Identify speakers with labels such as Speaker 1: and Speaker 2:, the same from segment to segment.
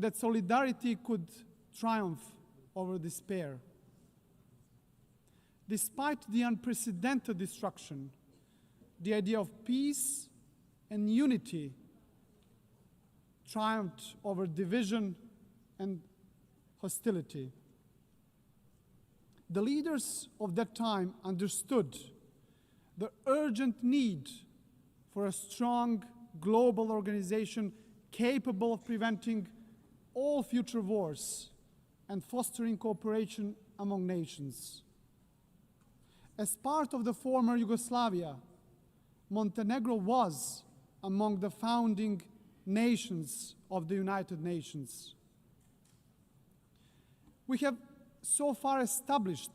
Speaker 1: that solidarity could triumph over despair. Despite the unprecedented destruction, the idea of peace and unity triumphed over division and hostility. The leaders of that time understood the urgent need for a strong global organization capable of preventing all future wars and fostering cooperation among nations. As part of the former Yugoslavia, Montenegro was among the founding nations of the United Nations. We have so far established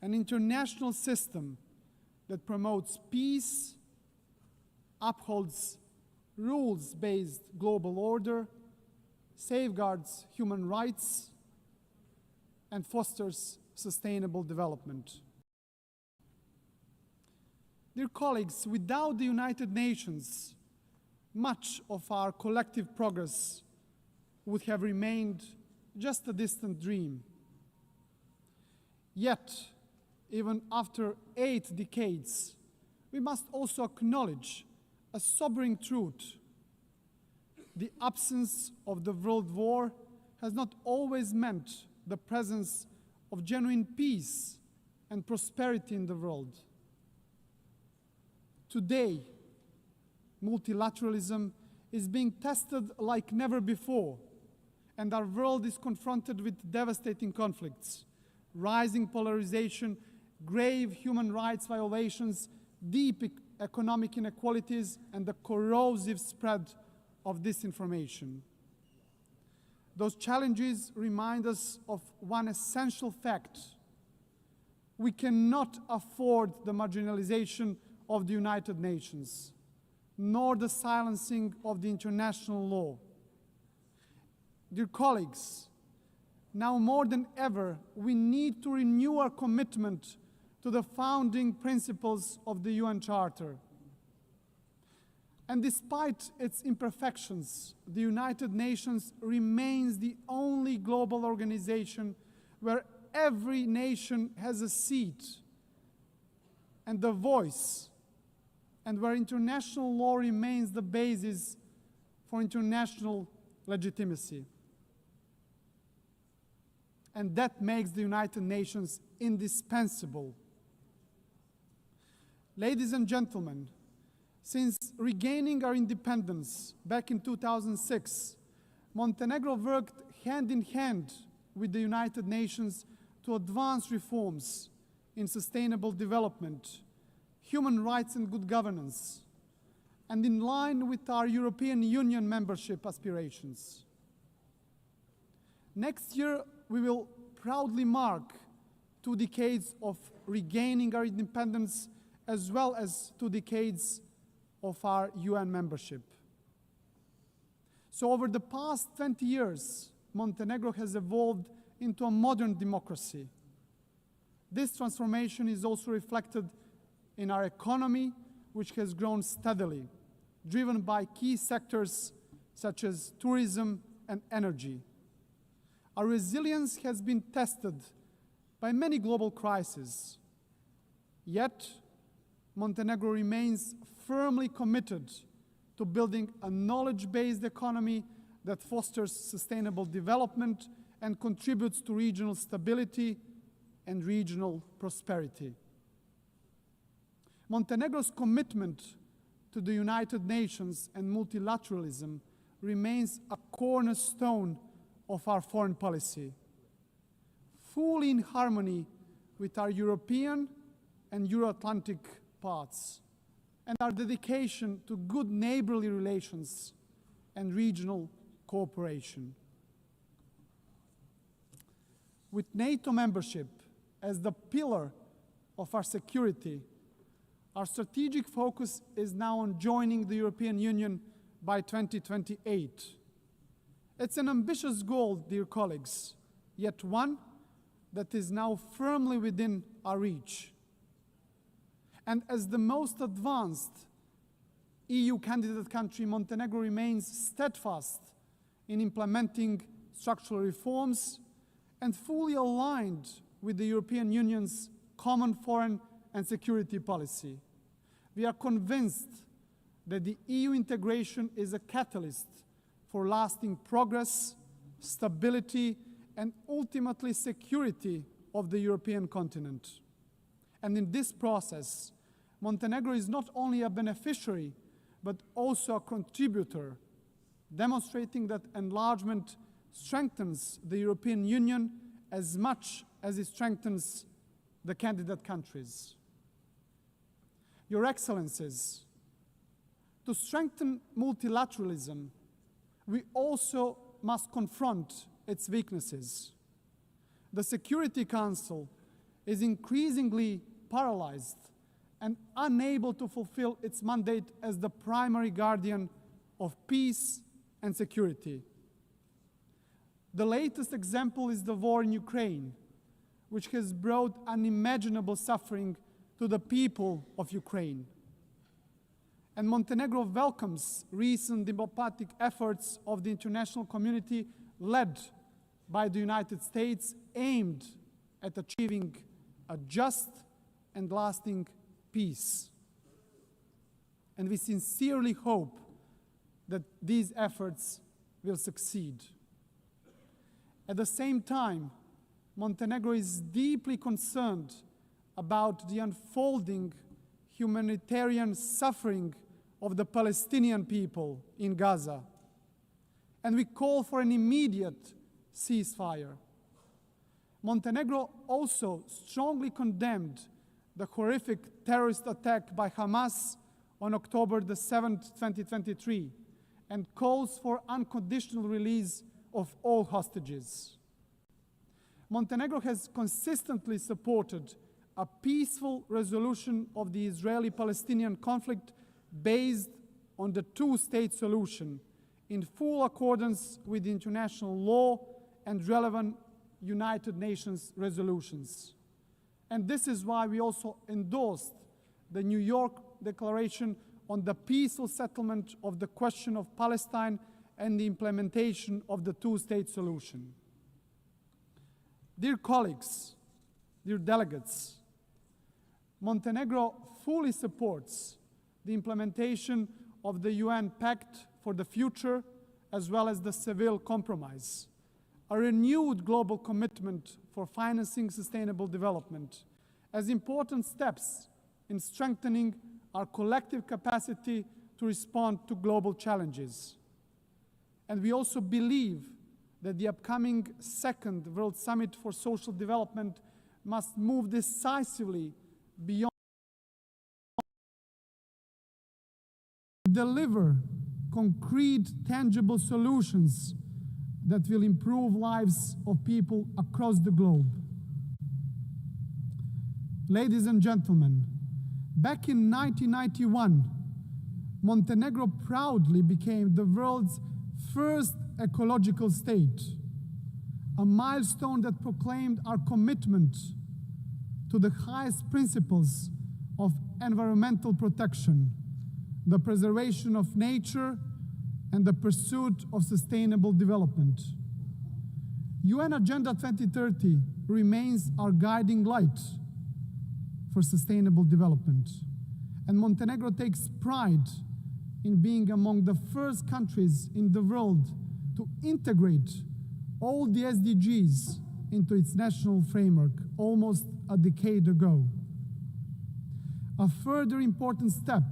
Speaker 1: an international system that promotes peace, upholds rules-based global order, safeguards human rights, and fosters sustainable development. Dear colleagues, without the United Nations, much of our collective progress would have remained just a distant dream. Yet, even after 8 decades, we must also acknowledge a sobering truth. The absence of the World War has not always meant the presence of genuine peace and prosperity in the world. Today, multilateralism is being tested like never before, and our world is confronted with devastating conflicts, rising polarization, grave human rights violations, deep economic inequalities, and the corrosive spread of disinformation. Those challenges remind us of one essential fact: we cannot afford the marginalization of the United Nations, nor the silencing of the international law. Dear colleagues, now more than ever, we need to renew our commitment to the founding principles of the UN Charter. And despite its imperfections, the United Nations remains the only global organization where every nation has a seat and a voice, and where international law remains the basis for international legitimacy. And that makes the United Nations indispensable. Ladies and gentlemen, since regaining our independence back in 2006, Montenegro worked hand in hand with the United Nations to advance reforms in sustainable development, human rights and good governance, and in line with our European Union membership aspirations. Next year, we will proudly mark 2 decades of regaining our independence, as well as 2 decades of our UN membership. So over the past 20 years, Montenegro has evolved into a modern democracy. This transformation is also reflected in our economy, which has grown steadily, driven by key sectors such as tourism and energy. Our resilience has been tested by many global crises. Yet, Montenegro remains firmly committed to building a knowledge-based economy that fosters sustainable development and contributes to regional stability and regional prosperity. Montenegro's commitment to the United Nations and multilateralism remains a cornerstone of our foreign policy, fully in harmony with our European and Euro-Atlantic paths, and our dedication to good neighborly relations and regional cooperation. With NATO membership as the pillar of our security, our strategic focus is now on joining the European Union by 2028. It's an ambitious goal, dear colleagues, yet one that is now firmly within our reach. And as the most advanced EU candidate country, Montenegro remains steadfast in implementing structural reforms and fully aligned with the European Union's common foreign and security policy. We are convinced that the EU integration is a catalyst for lasting progress, stability, and ultimately security of the European continent. And in this process, Montenegro is not only a beneficiary, but also a contributor, demonstrating that enlargement strengthens the European Union as much as it strengthens the candidate countries. Your Excellencies, to strengthen multilateralism, we also must confront its weaknesses. The Security Council is increasingly paralyzed and unable to fulfill its mandate as the primary guardian of peace and security. The latest example is the war in Ukraine, which has brought unimaginable suffering to the people of Ukraine. And Montenegro welcomes recent diplomatic efforts of the international community led by the United States aimed at achieving a just and lasting peace. And we sincerely hope that these efforts will succeed. At the same time, Montenegro is deeply concerned about the unfolding humanitarian suffering of the Palestinian people in Gaza. And we call for an immediate ceasefire. Montenegro also strongly condemned the horrific terrorist attack by Hamas on October the 7th, 2023, and calls for unconditional release of all hostages. Montenegro has consistently supported a peaceful resolution of the Israeli-Palestinian conflict based on the two-state solution in full accordance with international law and relevant United Nations resolutions. And this is why we also endorsed the New York Declaration on the peaceful settlement of the question of Palestine and the implementation of the two-state solution. Dear colleagues, dear delegates, Montenegro fully supports the implementation of the UN Pact for the Future, as well as the Seville Compromise, a renewed global commitment for financing sustainable development, as important steps in strengthening our collective capacity to respond to global challenges. And we also believe that the upcoming second World Summit for Social Development must move decisively beyond deliver concrete, tangible solutions that will improve lives of people across the globe. Ladies and gentlemen, back in 1991, Montenegro proudly became the world's first ecological state, a milestone that proclaimed our commitment to the highest principles of environmental protection, the preservation of nature, and the pursuit of sustainable development. UN Agenda 2030 remains our guiding light for sustainable development, and Montenegro takes pride in being among the first countries in the world to integrate all the SDGs into its national framework almost a decade ago. A further important step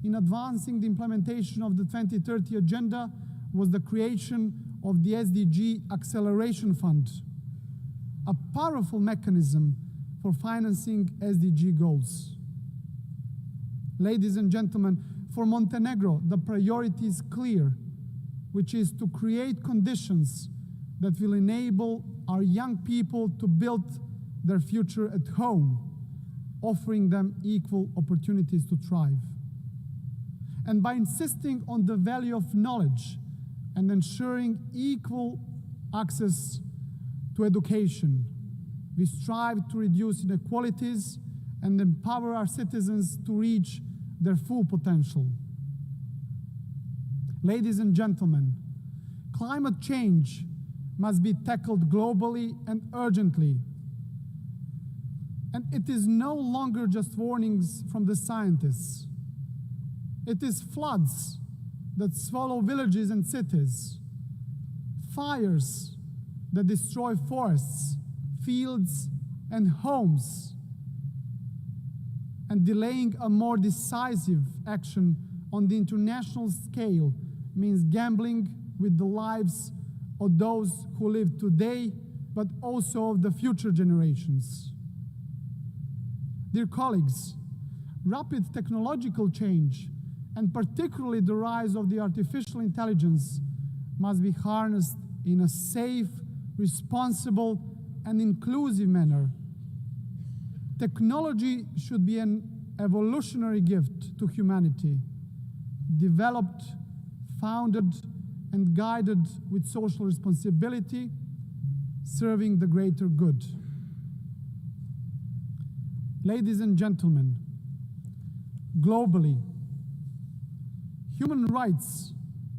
Speaker 1: in advancing the implementation of the 2030 Agenda was the creation of the SDG Acceleration Fund, a powerful mechanism for financing SDG goals. Ladies and gentlemen, for Montenegro, the priority is clear, which is to create conditions that will enable our young people to build their future at home, offering them equal opportunities to thrive. And by insisting on the value of knowledge and ensuring equal access to education, we strive to reduce inequalities and empower our citizens to reach their full potential. Ladies and gentlemen, Climate change must be tackled globally and urgently. And it is no longer just warnings from the scientists. It is floods that swallow villages and cities, fires that destroy forests, fields, and homes, and delaying a more decisive action on the international scale means gambling with the lives of those who live today, but also of the future generations. Dear colleagues, rapid technological change, and particularly the rise of the artificial intelligence, must be harnessed in a safe, responsible, and inclusive manner. Technology should be an evolutionary gift to humanity, developed, founded, and guided with social responsibility, serving the greater good. Ladies and gentlemen, globally, human rights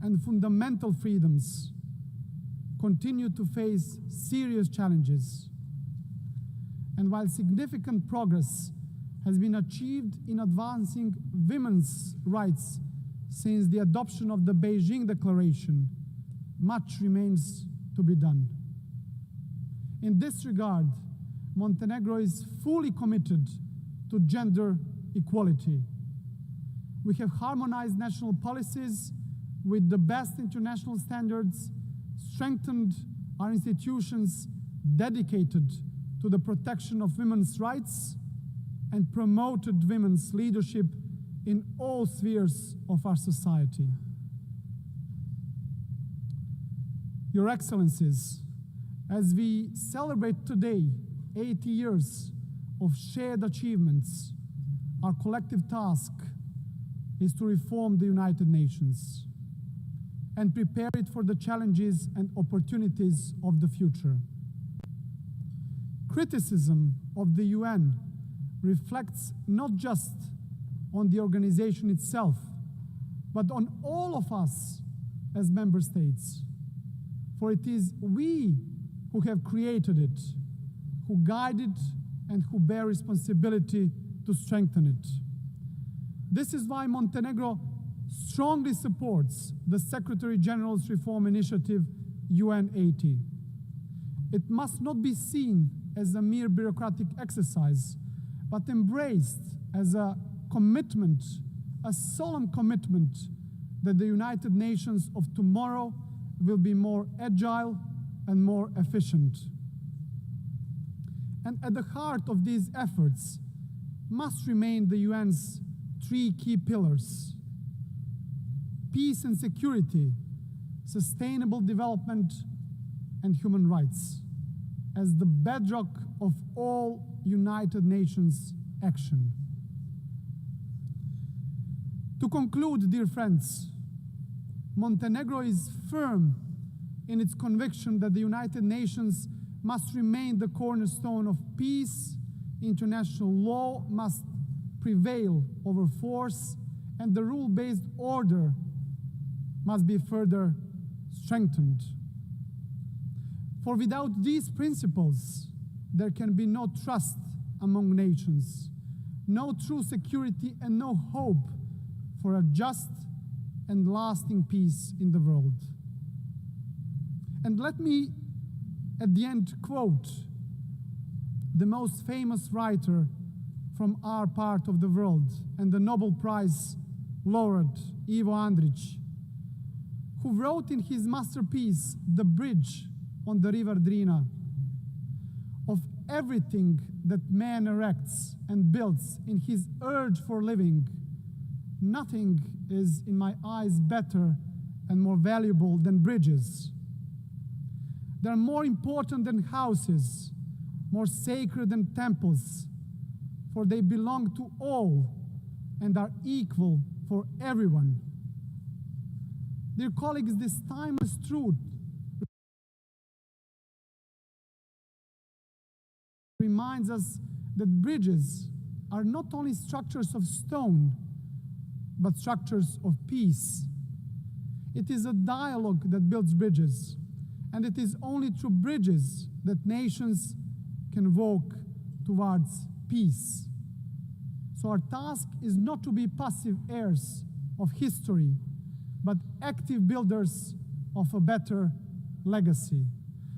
Speaker 1: and fundamental freedoms continue to face serious challenges. And while significant progress has been achieved in advancing women's rights since the adoption of the Beijing Declaration, much remains to be done. In this regard, Montenegro is fully committed to gender equality. We have harmonized national policies with the best international standards, strengthened our institutions dedicated to the protection of women's rights, and promoted women's leadership in all spheres of our society. Your Excellencies, as we celebrate today 80 years of shared achievements, our collective task is to reform the United Nations and prepare it for the challenges and opportunities of the future. Criticism of the UN reflects not just on the organization itself, but on all of us as member states. For it is we who have created it, who guide it, and who bear responsibility to strengthen it. This is why Montenegro strongly supports the Secretary General's reform initiative, UN 80. It must not be seen as a mere bureaucratic exercise, but embraced as a commitment, a solemn commitment that the United Nations of tomorrow will be more agile and more efficient. And at the heart of these efforts must remain the UN's three key pillars: peace and security, sustainable development, and human rights, as the bedrock of all United Nations action. To conclude, dear friends, Montenegro is firm in its conviction that the United Nations must remain the cornerstone of peace, international law must prevail over force, and the rule-based order must be further strengthened. For without these principles, there can be no trust among nations, no true security, and no hope for a just and lasting peace in the world. And let me, at the end, quote the most famous writer from our part of the world and the Nobel Prize laureate, Ivo Andrić, who wrote in his masterpiece, The Bridge on the River Drina, "Of everything that man erects and builds in his urge for living, nothing is, in my eyes, better and more valuable than bridges. They are more important than houses, more sacred than temples, for they belong to all and are equal for everyone." Dear colleagues, this timeless truth reminds us that bridges are not only structures of stone, but structures of peace. It is a dialogue that builds bridges, and it is only through bridges that nations can walk towards peace. So our task is not to be passive heirs of history, but active builders of a better legacy.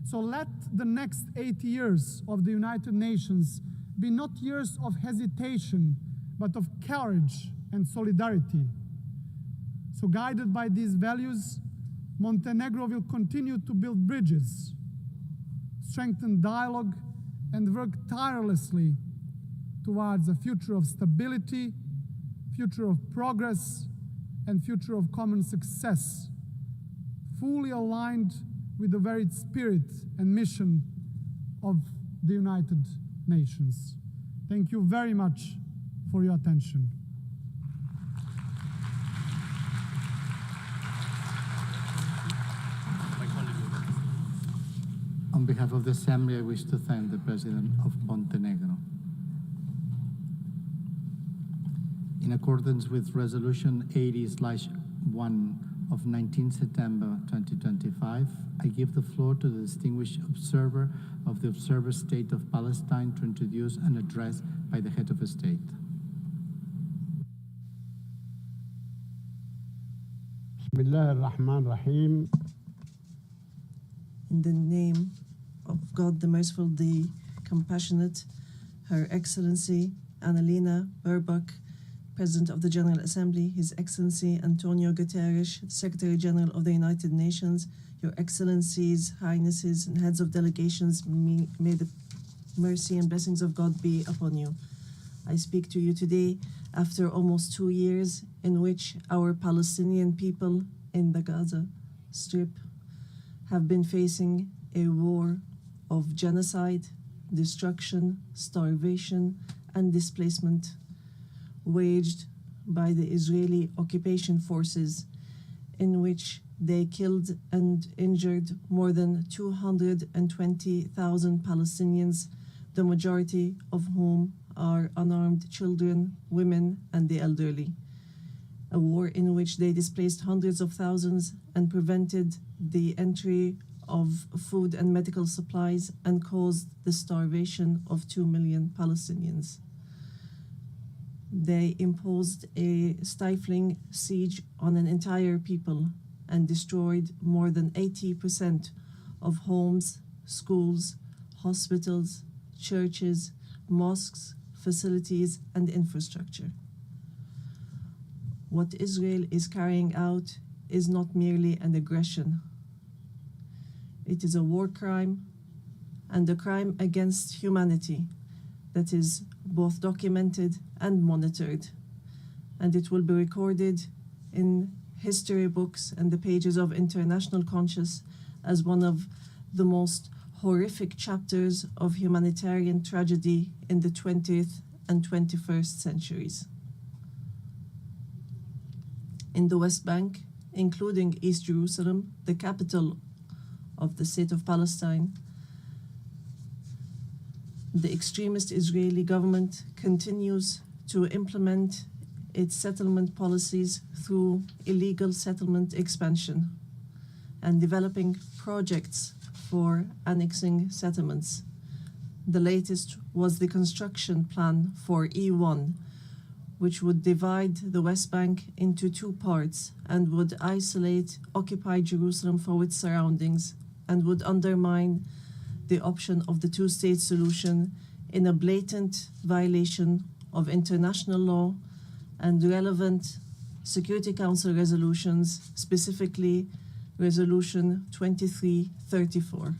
Speaker 1: So let the next 8 years of the United Nations be not years of hesitation, but of courage and solidarity. So guided by these values, Montenegro will continue to build bridges, strengthen dialogue, and work tirelessly towards a future of stability, future of progress, and future of common success, fully aligned with the very spirit and mission of the United Nations. Thank you very much for your attention.
Speaker 2: On behalf of the Assembly, I wish to thank the President of Montenegro. In accordance with Resolution 80/1 of 19 September 2025, I give the floor to the distinguished observer of the Observer State of Palestine to introduce an address by the head of the state.
Speaker 3: Bismillah ar-Rahman ar-Rahim.
Speaker 4: In the name of God, the Merciful, the Compassionate, Her Excellency Annalena Baerbock, President of the General Assembly, His Excellency Antonio Guterres, Secretary General of the United Nations, Your Excellencies, Highnesses, and Heads of Delegations, may the mercy and blessings of God be upon you. I speak to you today after almost 2 years in which our Palestinian people in the Gaza Strip have been facing a war of genocide, destruction, starvation, and displacement waged by the Israeli occupation forces, in which they killed and injured more than 220,000 Palestinians, the majority of whom are unarmed children, women, and the elderly. A war in which they displaced hundreds of thousands and prevented the entry of food and medical supplies and caused the starvation of 2 million Palestinians. They imposed a stifling siege on an entire people and destroyed more than 80% of homes, schools, hospitals, churches, mosques, facilities, and infrastructure. What Israel is carrying out is not merely an aggression. It is a war crime and a crime against humanity that is both documented and monitored, and it will be recorded in history books and the pages of international conscience as one of the most horrific chapters of humanitarian tragedy in the 20th and 21st centuries. In the West Bank, including East Jerusalem, the capital of the State of Palestine, the extremist Israeli government continues to implement its settlement policies through illegal settlement expansion and developing projects for annexing settlements. The latest was the construction plan for E1, which would divide the West Bank into 2 parts and would isolate occupied Jerusalem from its surroundings and would undermine the option of the two-state solution in a blatant violation of international law and relevant Security Council resolutions, specifically Resolution 2334.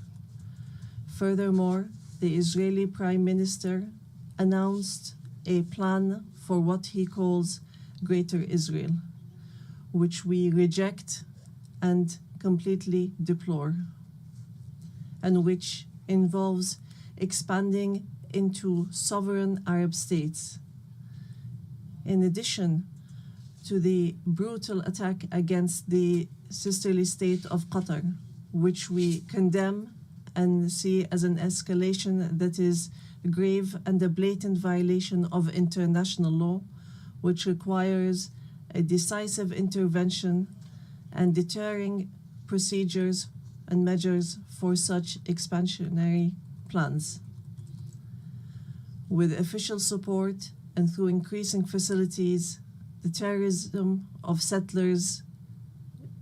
Speaker 4: Furthermore, the Israeli Prime Minister announced a plan for what he calls Greater Israel, which we reject and completely deplore, and which involves expanding into sovereign Arab states. In addition to the brutal attack against the sisterly state of Qatar, which we condemn and see as an escalation that is grave and a blatant violation of international law, which requires a decisive intervention and deterring procedures and measures for such expansionary plans. With official support and through increasing facilities, the terrorism of settlers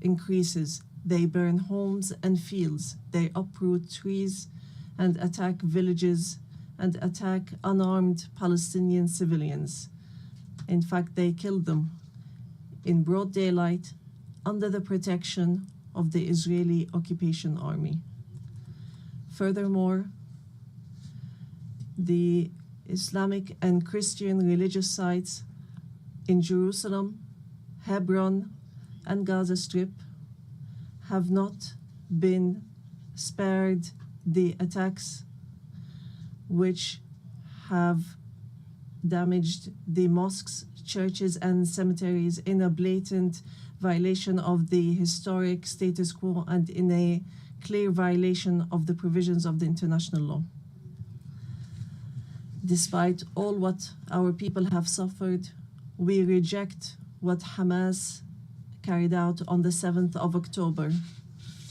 Speaker 4: increases. They burn homes and fields, they uproot trees and attack villages and attack unarmed Palestinian civilians. In fact, they kill them in broad daylight under the protection of the Israeli occupation army. Furthermore, the Islamic and Christian religious sites in Jerusalem, Hebron, and Gaza Strip have not been spared the attacks which have damaged the mosques, churches, and cemeteries in a blatant violation of the historic status quo and in a clear violation of the provisions of the international law. Despite all what our people have suffered, we reject what Hamas carried out on the 7th of October.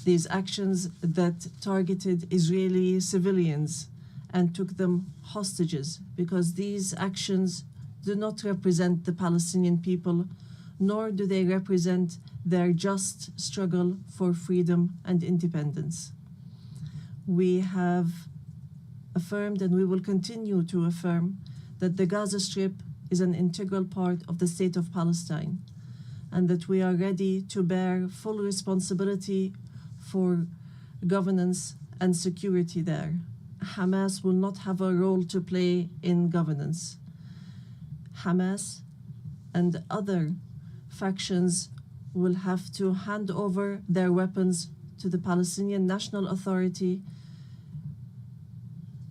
Speaker 4: These actions that targeted Israeli civilians and took them hostages, because these actions do not represent the Palestinian people, nor do they represent their just struggle for freedom and independence. We have affirmed, and we will continue to affirm, that the Gaza Strip is an integral part of the state of Palestine, and that we are ready to bear full responsibility for governance and security there. Hamas will not have a role to play in governance. Hamas and other factions will have to hand over their weapons to the Palestinian National Authority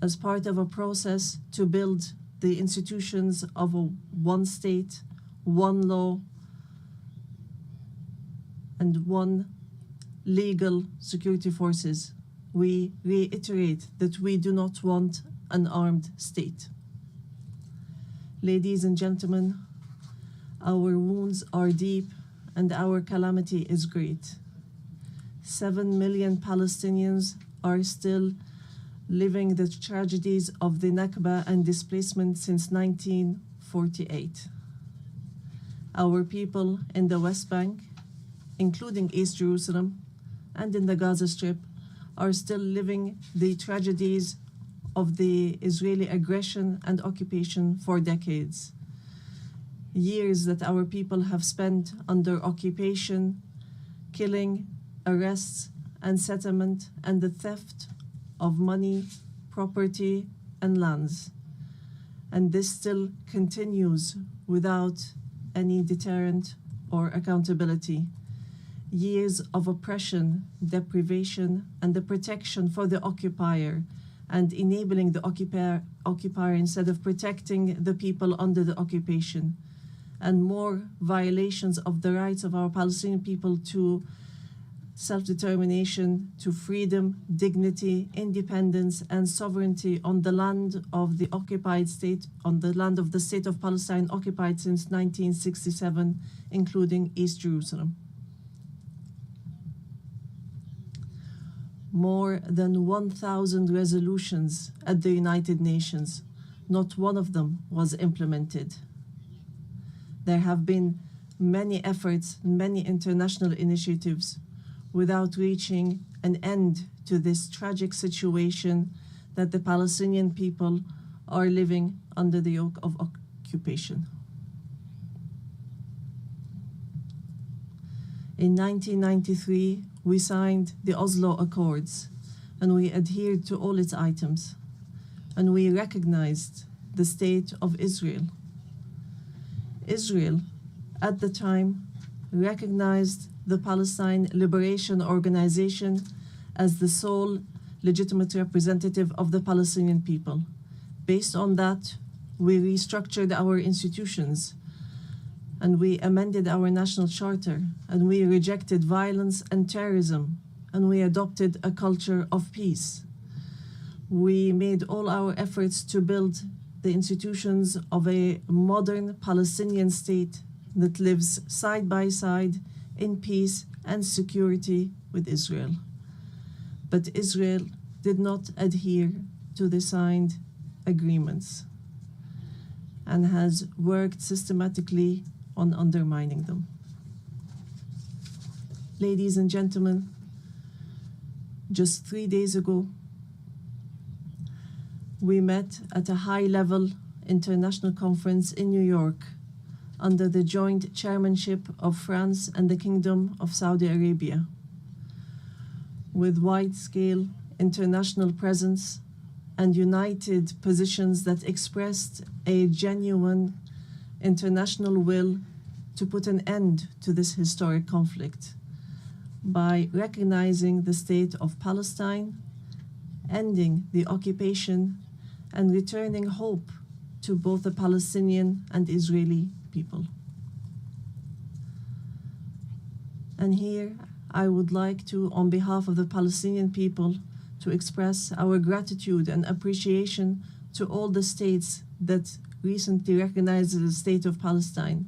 Speaker 4: as part of a process to build the institutions of a one state, one law, and one legal security forces. We reiterate that we do not want an armed state. Ladies and gentlemen, our wounds are deep and our calamity is great. 7 million Palestinians are still living the tragedies of the Nakba and displacement since 1948. Our people in the West Bank, including East Jerusalem, and in the Gaza Strip, are still living the tragedies of the Israeli aggression and occupation for decades. Years that our people have spent under occupation, killing, arrests, and settlement, and the theft of money, property, and lands. And this still continues without any deterrent or accountability. Years of oppression, deprivation, and the protection for the occupier, and enabling the occupier instead of protecting the people under the occupation, and more violations of the rights of our Palestinian people to self-determination, to freedom, dignity, independence, and sovereignty on the land of the occupied state, on the land of the state of Palestine occupied since 1967, including East Jerusalem. More than 1,000 resolutions at the United Nations, not one of them was implemented. There have been many efforts, many international initiatives without reaching an end to this tragic situation that the Palestinian people are living under the yoke of occupation. In 1993, we signed the Oslo Accords, and we adhered to all its items, and we recognized the state of Israel. Israel, at the time, recognized the Palestine Liberation Organization as the sole legitimate representative of the Palestinian people. Based on that, we restructured our institutions, and we amended our national charter, and we rejected violence and terrorism, and we adopted a culture of peace. We made all our efforts to build the institutions of a modern Palestinian state that lives side by side in peace and security with Israel. But Israel did not adhere to the signed agreements and has worked systematically on undermining them. Ladies and gentlemen, just 3 days ago, we met at a high-level international conference in New York under the joint chairmanship of France and the Kingdom of Saudi Arabia, with wide-scale international presence and united positions that expressed a genuine international will to put an end to this historic conflict by recognizing the state of Palestine, ending the occupation, and returning hope to both the Palestinian and Israeli people. And here I would like to, on behalf of the Palestinian people, to express our gratitude and appreciation to all the states that recently recognized the state of Palestine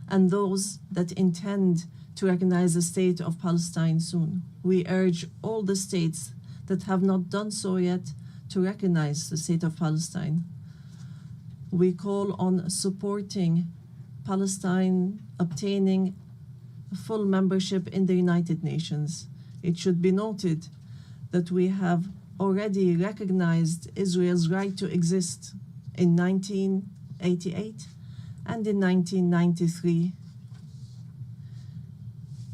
Speaker 4: and those that intend to recognize the state of Palestine soon. We urge all the states that have not done so yet to recognize the state of Palestine. We call on supporting Palestine obtaining full membership in the United Nations. It should be noted that we have already recognized Israel's right to exist in 1988 and in 1993,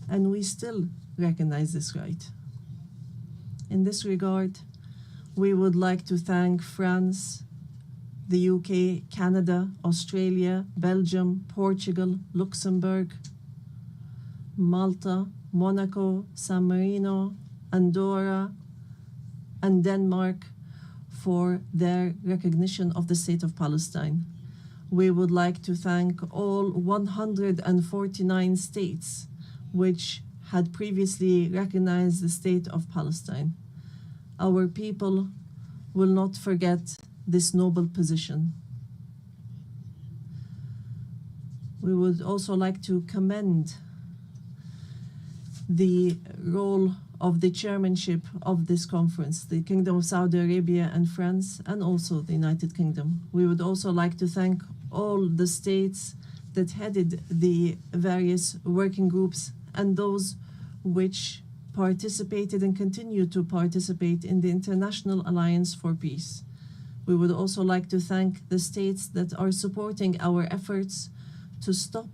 Speaker 4: and we still recognize this right. In this regard, we would like to thank France, the UK, Canada, Australia, Belgium, Portugal, Luxembourg, Malta, Monaco, San Marino, Andorra, and Denmark for their recognition of the state of Palestine. We would like to thank all 149 states which had previously recognized the state of Palestine. Our people will not forget this noble position. We would also like to commend the role of the chairmanship of this conference, the Kingdom of Saudi Arabia and France, and also the United Kingdom. We would also like to thank all the states that headed the various working groups and those which participated and continue to participate in the International Alliance for Peace. We would also like to thank the states that are supporting our efforts to stop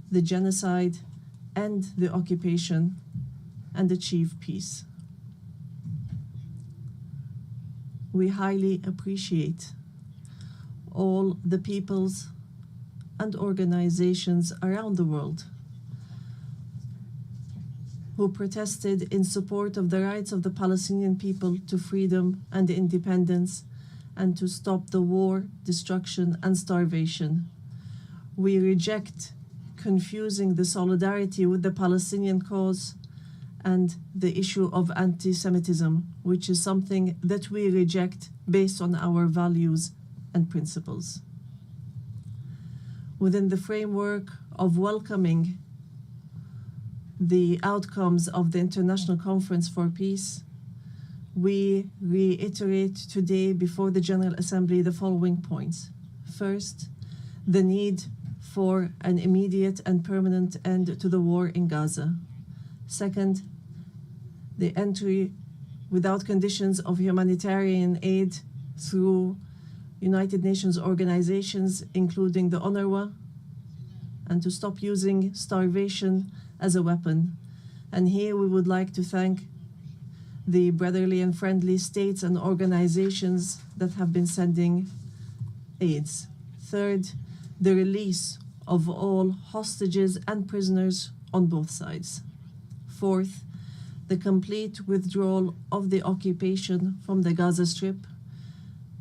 Speaker 4: the genocide, end the occupation, and achieve peace. We highly appreciate all the peoples and organizations around the world who protested in support of the rights of the Palestinian people to freedom and independence and to stop the war, destruction, and starvation. We reject confusing the solidarity with the Palestinian cause and the issue of anti-Semitism, which is something that we reject based on our values and principles. Within the framework of welcoming the outcomes of the International Conference for Peace, we reiterate today before the General Assembly the following points. First, the need for an immediate and permanent end to the war in Gaza. Second, the entry without conditions of humanitarian aid through United Nations organizations, including the UNRWA, and to stop using starvation as a weapon. And here we would like to thank the brotherly and friendly states and organizations that have been sending aids. Third, the release of all hostages and prisoners on both sides. Fourth, the complete withdrawal of the occupation from the Gaza Strip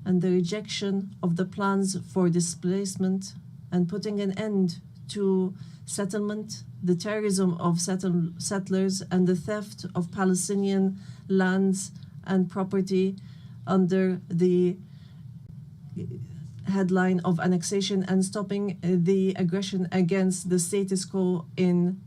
Speaker 4: and the rejection of the plans for displacement and putting an end to settlement, the terrorism of settlers, and the theft of Palestinian lands and property under the headline of annexation, and stopping the aggression against the status quo in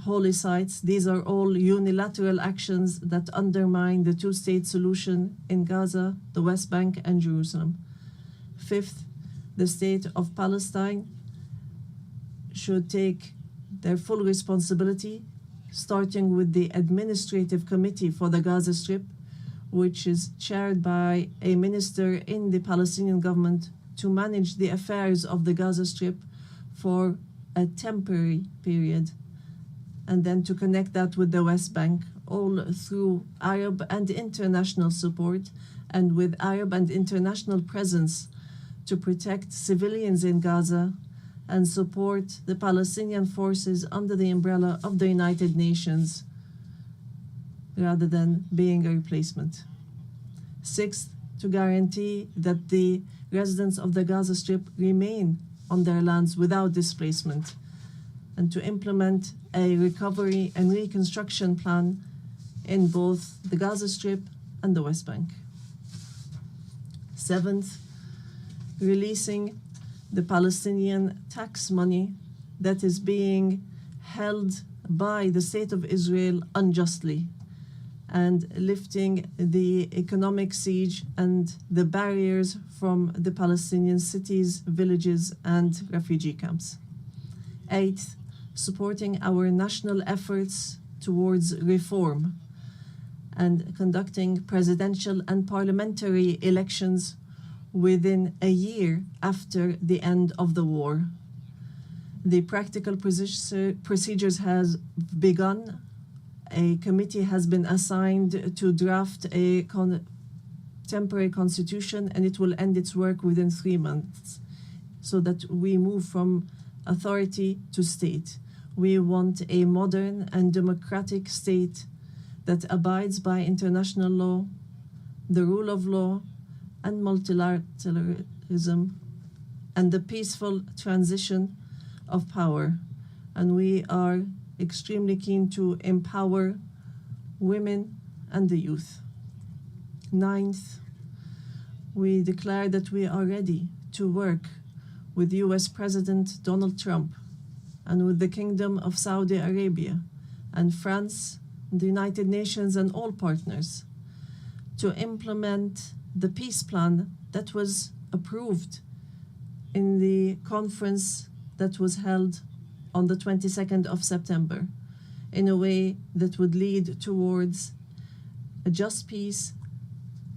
Speaker 4: holy sites. These are all unilateral actions that undermine the two-state solution in Gaza, the West Bank, and Jerusalem. Fifth, the state of Palestine should take their full responsibility, starting with the Administrative Committee for the Gaza Strip, which is chaired by a minister in the Palestinian government, to manage the affairs of the Gaza Strip for a temporary period, and then to connect that with the West Bank, all through Arab and international support, and with Arab and international presence to protect civilians in Gaza and support the Palestinian forces under the umbrella of the United Nations, rather than being a replacement. Sixth, to guarantee that the residents of the Gaza Strip remain on their lands without displacement, and to implement a recovery and reconstruction plan in both the Gaza Strip and the West Bank. Seventh, releasing the Palestinian tax money that is being held by the State of Israel unjustly, and lifting the economic siege and the barriers from the Palestinian cities, villages, and refugee camps. Eighth, supporting our national efforts towards reform and conducting presidential and parliamentary elections within a year after the end of the war. The practical procedures has begun. A committee has been assigned to draft a temporary constitution, and it will end its work within 3 months, so that we move from authority to state. We want a modern and democratic state that abides by international law, the rule of law, and multilateralism, and the peaceful transition of power. And we are extremely keen to empower women and the youth. Ninth, we declare that we are ready to work with US President Donald Trump and with the Kingdom of Saudi Arabia and France, the United Nations, and all partners to implement the peace plan that was approved in the conference that was held on the 22nd of September, in a way that would lead towards a just peace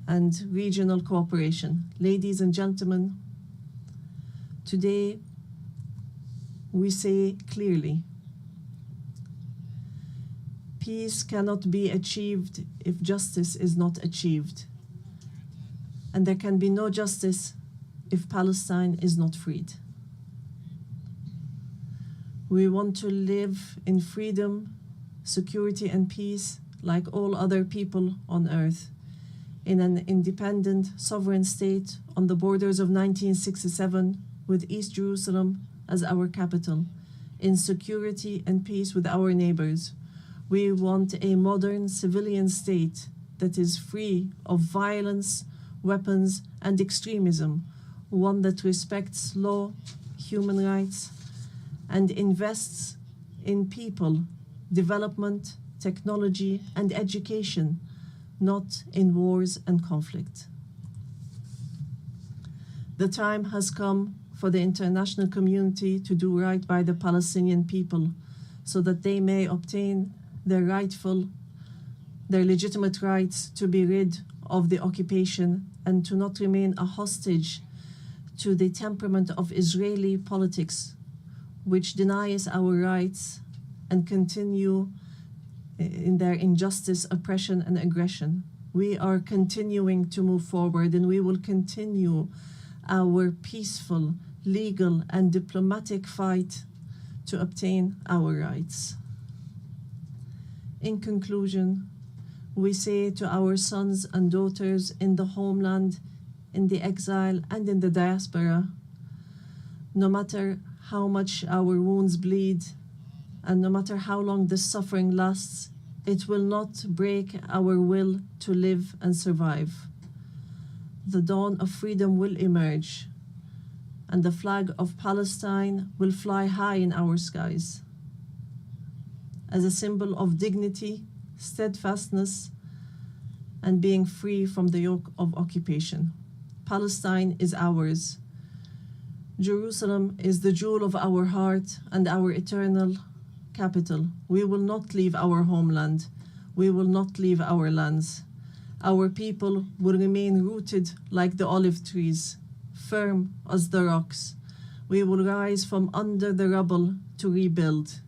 Speaker 4: and regional cooperation. Ladies and gentlemen, today we say clearly, peace cannot be achieved if justice is not achieved. And there can be no justice if Palestine is not freed. We want to live in freedom, security, and peace like all other people on earth, in an independent, sovereign state on the borders of 1967, with East Jerusalem as our capital, in security and peace with our neighbors. We want a modern civilian state that is free of violence, weapons, and extremism, one that respects law, human rights, and invests in people, development, technology, and education, not in wars and conflict. The time has come for the international community to do right by the Palestinian people, so that they may obtain their legitimate rights to be rid of the occupation and to not remain a hostage to the temperament of Israeli politics, which denies our rights and continue in their injustice, oppression, and aggression. We are continuing to move forward, and we will continue our peaceful, legal, and diplomatic fight to obtain our rights. In conclusion, we say to our sons and daughters in the homeland, in the exile, and in the diaspora, no matter how much our wounds bleed, and no matter how long the suffering lasts, it will not break our will to live and survive. The dawn of freedom will emerge, and the flag of Palestine will fly high in our skies. as a symbol of dignity, steadfastness, and being free from the yoke of occupation. Palestine is ours. Jerusalem is the jewel of our heart and our eternal capital. We will not leave our homeland. We will not leave our lands. Our people will remain rooted like the olive trees, firm as the rocks. We will rise from under the rubble to rebuild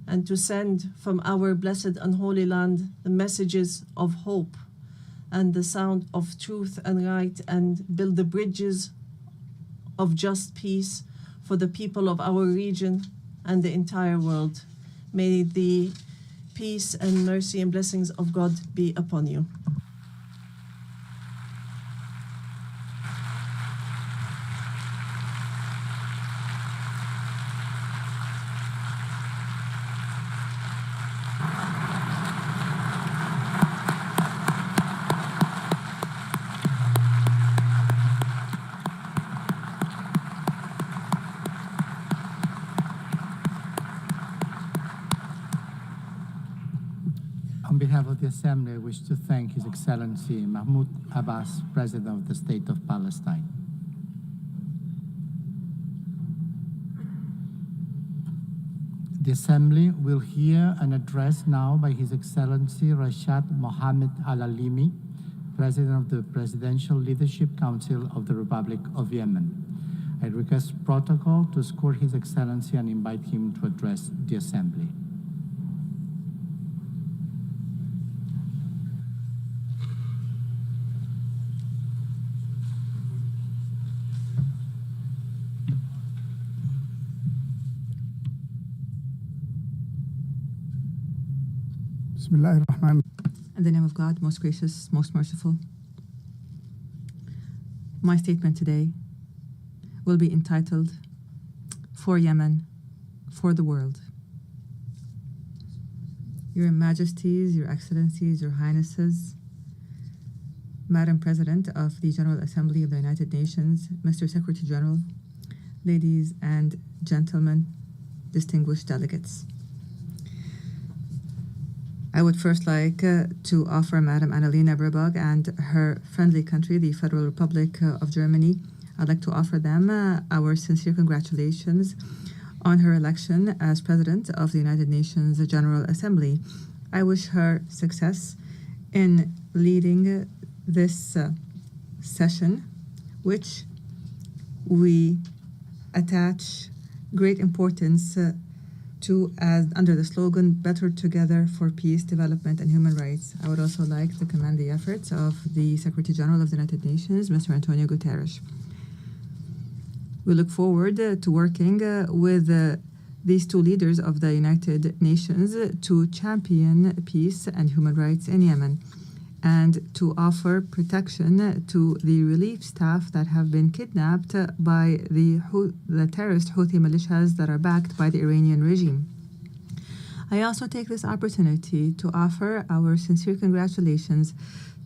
Speaker 4: and to send from our blessed and holy land the messages of hope and the sound of truth and right, and build the bridges of just peace for the people of our region and the entire world. May the peace and mercy and blessings of God be upon you.
Speaker 2: On behalf of the Assembly, I wish to thank His Excellency Mahmoud Abbas, President of the State of Palestine. The Assembly will hear an address now by His Excellency Rashad Mohammed Al-Alimi, President of the Presidential Leadership Council of the Republic of Yemen. I request protocol to escort His Excellency and invite him to address the Assembly.
Speaker 3: Bismillahir-Rahman.
Speaker 5: In the name of God, most gracious, most merciful. My statement today will be entitled, For Yemen, for the World. Your Majesties, Your Excellencies, Your Highnesses, Madam President of the General Assembly of the United Nations, Mr. Secretary General, ladies and gentlemen, distinguished delegates. I would first like to offer Madam Annalena Baerbock and her friendly country, the Federal Republic of Germany, I'd like to offer them our sincere congratulations on her election as President of the United Nations General Assembly. I wish her success in leading this session, which we attach great importance to as under the slogan, Better Together for Peace, Development and Human Rights. I would also like to commend the efforts of the Secretary General of the United Nations, Mr. Antonio Guterres. We look forward to working with these two leaders of the United Nations to champion peace and human rights in Yemen and to offer protection to the relief staff that have been kidnapped by the terrorist Houthi militias that are backed by the Iranian regime. I also take this opportunity to offer our sincere congratulations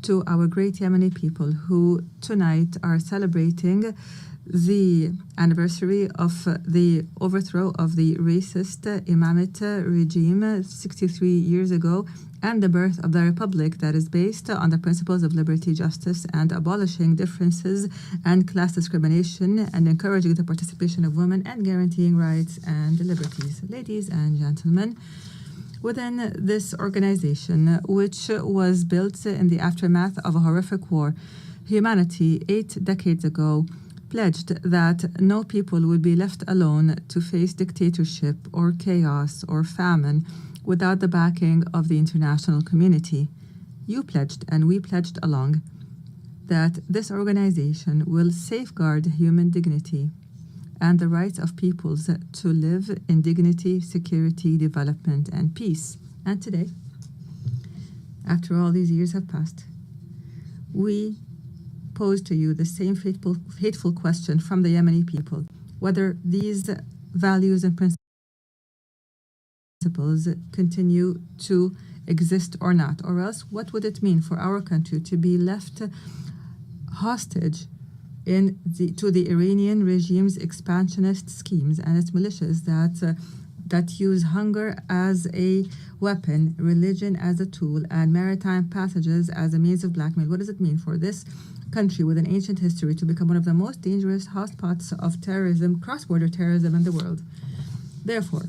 Speaker 5: to our great Yemeni people who tonight are celebrating the anniversary of the overthrow of the racist Imamate regime 63 years ago and the birth of the republic that is based on the principles of liberty, justice, and abolishing differences and class discrimination and encouraging the participation of women and guaranteeing rights and liberties. Ladies and gentlemen, within this organization, which was built in the aftermath of a horrific war, humanity 8 decades ago pledged that no people would be left alone to face dictatorship or chaos or famine without the backing of the international community. You pledged, and we pledged along, that this organization will safeguard human dignity and the rights of peoples to live in dignity, security, development, and peace. And today, after all these years have passed, we pose to you the same fateful question from the Yemeni people, whether these values and principles continue to exist or not, or else what would it mean for our country to be left hostage to the Iranian regime's expansionist schemes and its militias that that use hunger as a weapon, religion as a tool, and maritime passages as a means of blackmail. What does it mean for this country with an ancient history to become one of the most dangerous hotspots of terrorism, cross-border terrorism in the world? Therefore,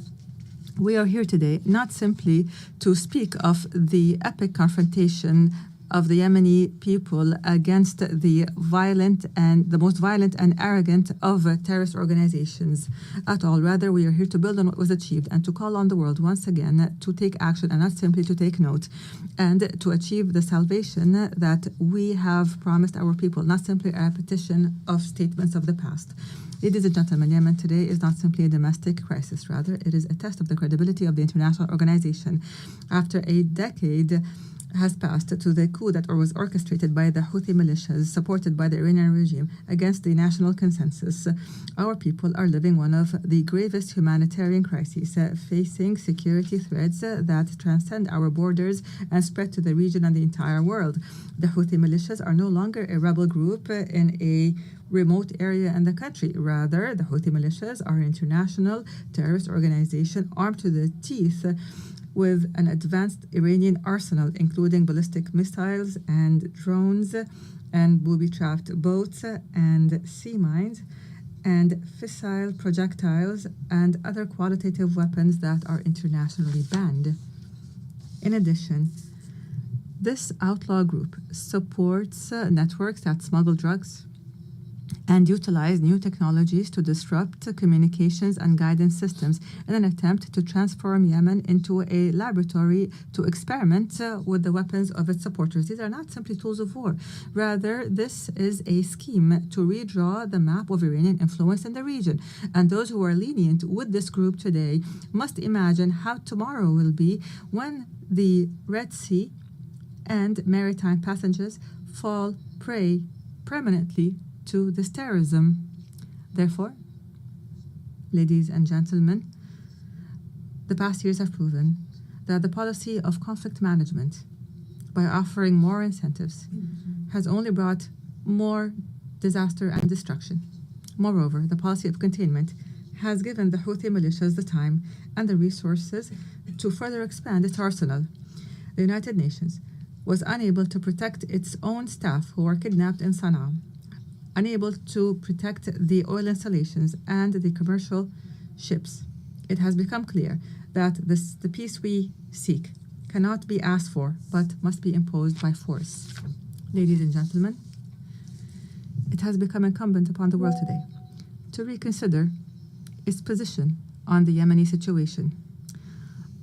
Speaker 5: we are here today not simply to speak of the epic confrontation of the Yemeni people against the most violent and arrogant of terrorist organizations at all. Rather, we are here to build on what was achieved and to call on the world once again to take action and not simply to take note, and to achieve the salvation that we have promised our people, not simply a repetition of statements of the past. Ladies and gentlemen, Yemen today is not simply a domestic crisis. Rather, it is a test of the credibility of the international organization. After a decade has passed to the coup that was orchestrated by the Houthi militias supported by the Iranian regime against the national consensus, our people are living one of the gravest humanitarian crises, facing security threats that transcend our borders and spread to the region and the entire world. The Houthi militias are no longer a rebel group in a remote area in the country. Rather, the Houthi militias are an international terrorist organization armed to the teeth with an advanced Iranian arsenal, including ballistic missiles and drones and booby-trapped boats and sea mines and fissile projectiles and other qualitative weapons that are internationally banned. In addition, this outlaw group supports networks that smuggle drugs and utilize new technologies to disrupt communications and guidance systems in an attempt to transform Yemen into a laboratory to experiment with the weapons of its supporters. These are not simply tools of war. Rather, this is a scheme to redraw the map of Iranian influence in the region. And those who are lenient with this group today must imagine how tomorrow will be when the Red Sea and maritime passengers fall prey permanently to this terrorism. Therefore, ladies and gentlemen, the past years have proven that the policy of conflict management, by offering more incentives, has only brought more disaster and destruction. Moreover, the policy of containment has given the Houthi militias the time and the resources to further expand its arsenal. The United Nations was unable to protect its own staff who were kidnapped in Sana'a, unable to protect the oil installations and the commercial ships. It has become clear that the peace we seek cannot be asked for, but must be imposed by force. Ladies and gentlemen, it has become incumbent upon the world today to reconsider its position on the Yemeni situation.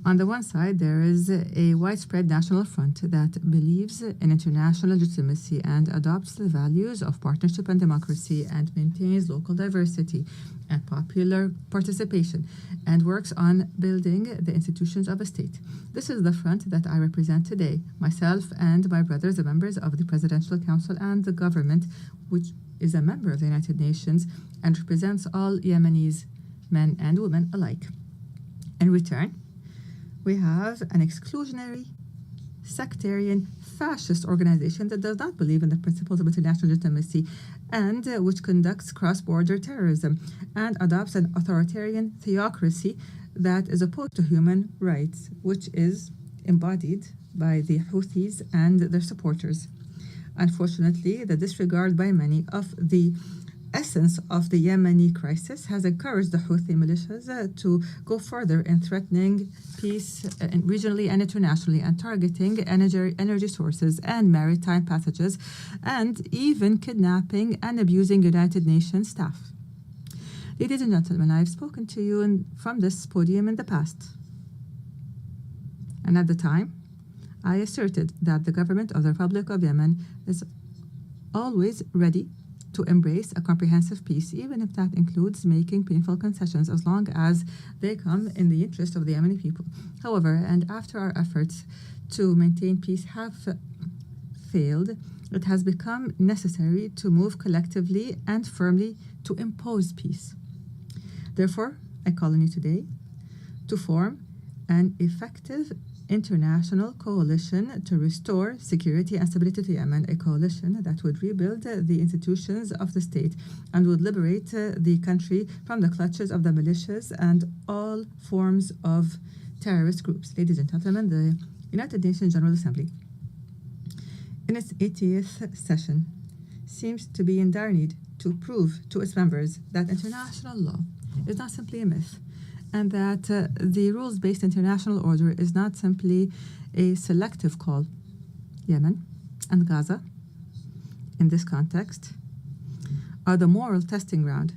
Speaker 5: On the one side, there is a widespread national front that believes in international legitimacy and adopts the values of partnership and democracy and maintains local diversity and popular participation and works on building the institutions of a state. This is the front that I represent today, myself and my brothers, the members of the Presidential Council and the government, which is a member of the United Nations and represents all Yemenis, men and women alike. In return, we have an exclusionary, sectarian, fascist organization that does not believe in the principles of international legitimacy and which conducts cross-border terrorism and adopts an authoritarian theocracy that is opposed to human rights, which is embodied by the Houthis and their supporters. Unfortunately, the disregard by many of the essence of the Yemeni crisis has encouraged the Houthi militias to go further in threatening peace regionally and internationally and targeting energy sources and maritime passages and even kidnapping and abusing United Nations staff. Ladies and gentlemen, I've spoken to you from this podium in the past. And at the time, I asserted that the government of the Republic of Yemen is always ready to embrace a comprehensive peace, even if that includes making painful concessions, as long as they come in the interest of the Yemeni people. However, and after our efforts to maintain peace have failed, it has become necessary to move collectively and firmly to impose peace. Therefore, I call on you today to form an effective international coalition to restore security and stability to Yemen, a coalition that would rebuild the institutions of the state and would liberate the country from the clutches of the militias and all forms of terrorist groups. Ladies and gentlemen, the United Nations General Assembly, in its 80th session, seems to be in dire need to prove to its members that international law is not simply a myth, and that the rules-based international order is not simply a selective call. Yemen and Gaza, in this context, are the moral testing ground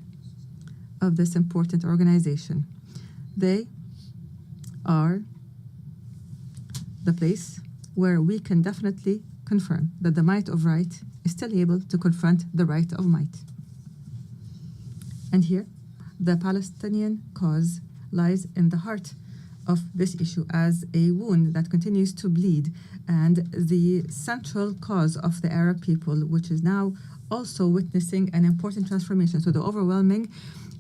Speaker 5: of this important organization. They are the place where we can definitely confirm that the might of right is still able to confront the right of might. And here, the Palestinian cause lies in the heart of this issue as a wound that continues to bleed, and the central cause of the Arab people, which is now also witnessing an important transformation, so the overwhelming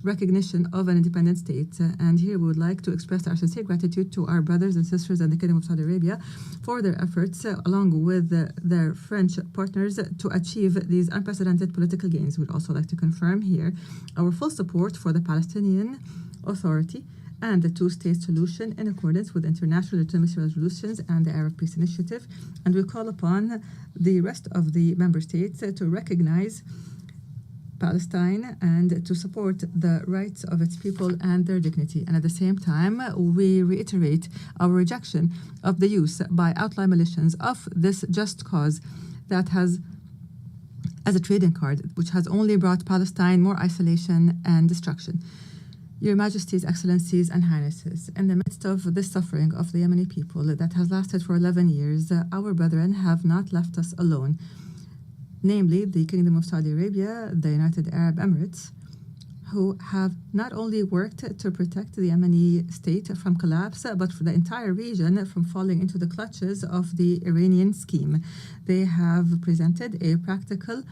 Speaker 5: recognition of an independent state. And here we would like to express our sincere gratitude to our brothers and sisters in the Kingdom of Saudi Arabia for their efforts, along with their French partners, to achieve these unprecedented political gains. We'd also like to confirm here our full support for the Palestinian Authority and the two-state solution in accordance with international legitimacy resolutions and the Arab Peace Initiative. And we call upon the rest of the member states to recognize Palestine and to support the rights of its people and their dignity. And at the same time, we reiterate our rejection of the use by outlying militias of this just cause that has, as a trading card, which has only brought Palestine more isolation and destruction. Your Majesties, Excellencies, and Highnesses, in the midst of this suffering of the Yemeni people that has lasted for 11 years, our brethren have not left us alone, namely the Kingdom of Saudi Arabia, the United Arab Emirates, who have not only worked to protect the Yemeni state from collapse, but for the entire region from falling into the clutches of the Iranian scheme. They have presented a practical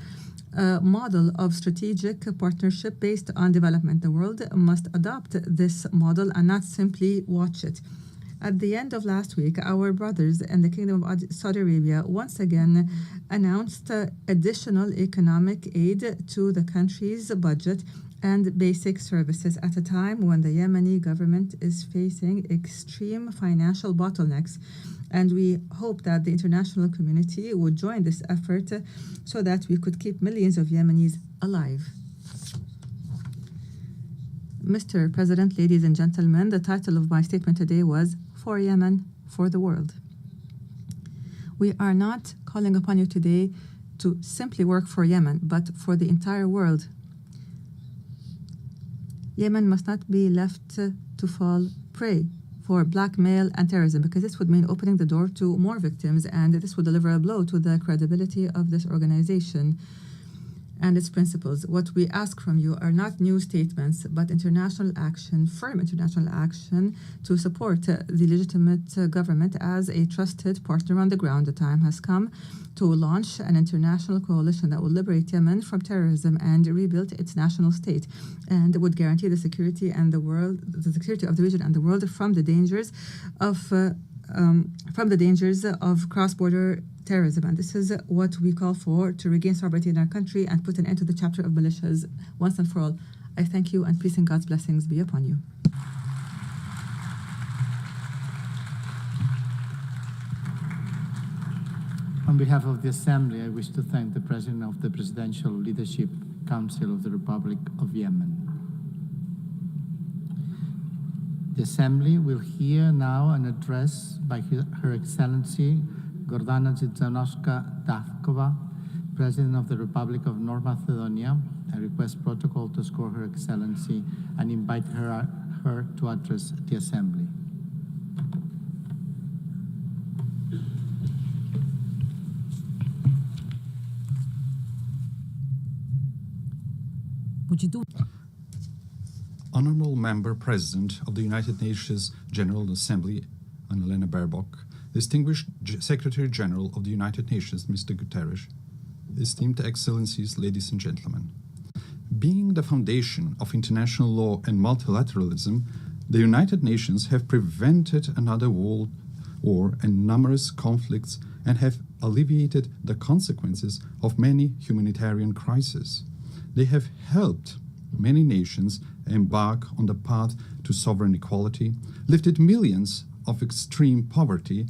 Speaker 5: model of strategic partnership based on development. The world must adopt this model and not simply watch it. At the end of last week, our brothers in the Kingdom of Saudi Arabia once again announced additional economic aid to the country's budget and basic services at a time when the Yemeni government is facing extreme financial bottlenecks. And we hope that the international community would join this effort so that we could keep millions of Yemenis alive. Mr. President, ladies and gentlemen, the title of my statement today was For Yemen, for the World. We are not calling upon you today to simply work for Yemen, but for the entire world. Yemen must not be left to fall prey for blackmail and terrorism, because this would mean opening the door to more victims, and this would deliver a blow to the credibility of this organization and its principles. What we ask from you are not new statements, but international action, firm international action to support the legitimate government as a trusted partner on the ground. The time has come to launch an international coalition that will liberate Yemen from terrorism and rebuild its national state, and would guarantee the security and the security of the region and the world from the dangers of cross-border terrorism. And this is what we call for, to regain sovereignty in our country and put an end to the chapter of militias once and for all. I thank you, and peace and God's blessings be upon you.
Speaker 2: On behalf of the Assembly, I wish to thank the President of the Presidential Leadership Council of the Republic of Yemen. The Assembly will hear now an address by Her Excellency Gordana Dzizhanovska-Davkova, President of the Republic of North Macedonia. I request protocol to escort Her Excellency and invite her to address the Assembly.
Speaker 6: Honorable Member President of the United Nations General Assembly, Annalena Baerbock, Distinguished Secretary General of the United Nations, Mr. Guterres, esteemed Excellencies, ladies and gentlemen. Being the foundation of international law and multilateralism, the United Nations have prevented another war war and numerous conflicts and have alleviated the consequences of many humanitarian crises. They have helped many nations embark on the path to sovereign equality, lifted millions of extreme poverty,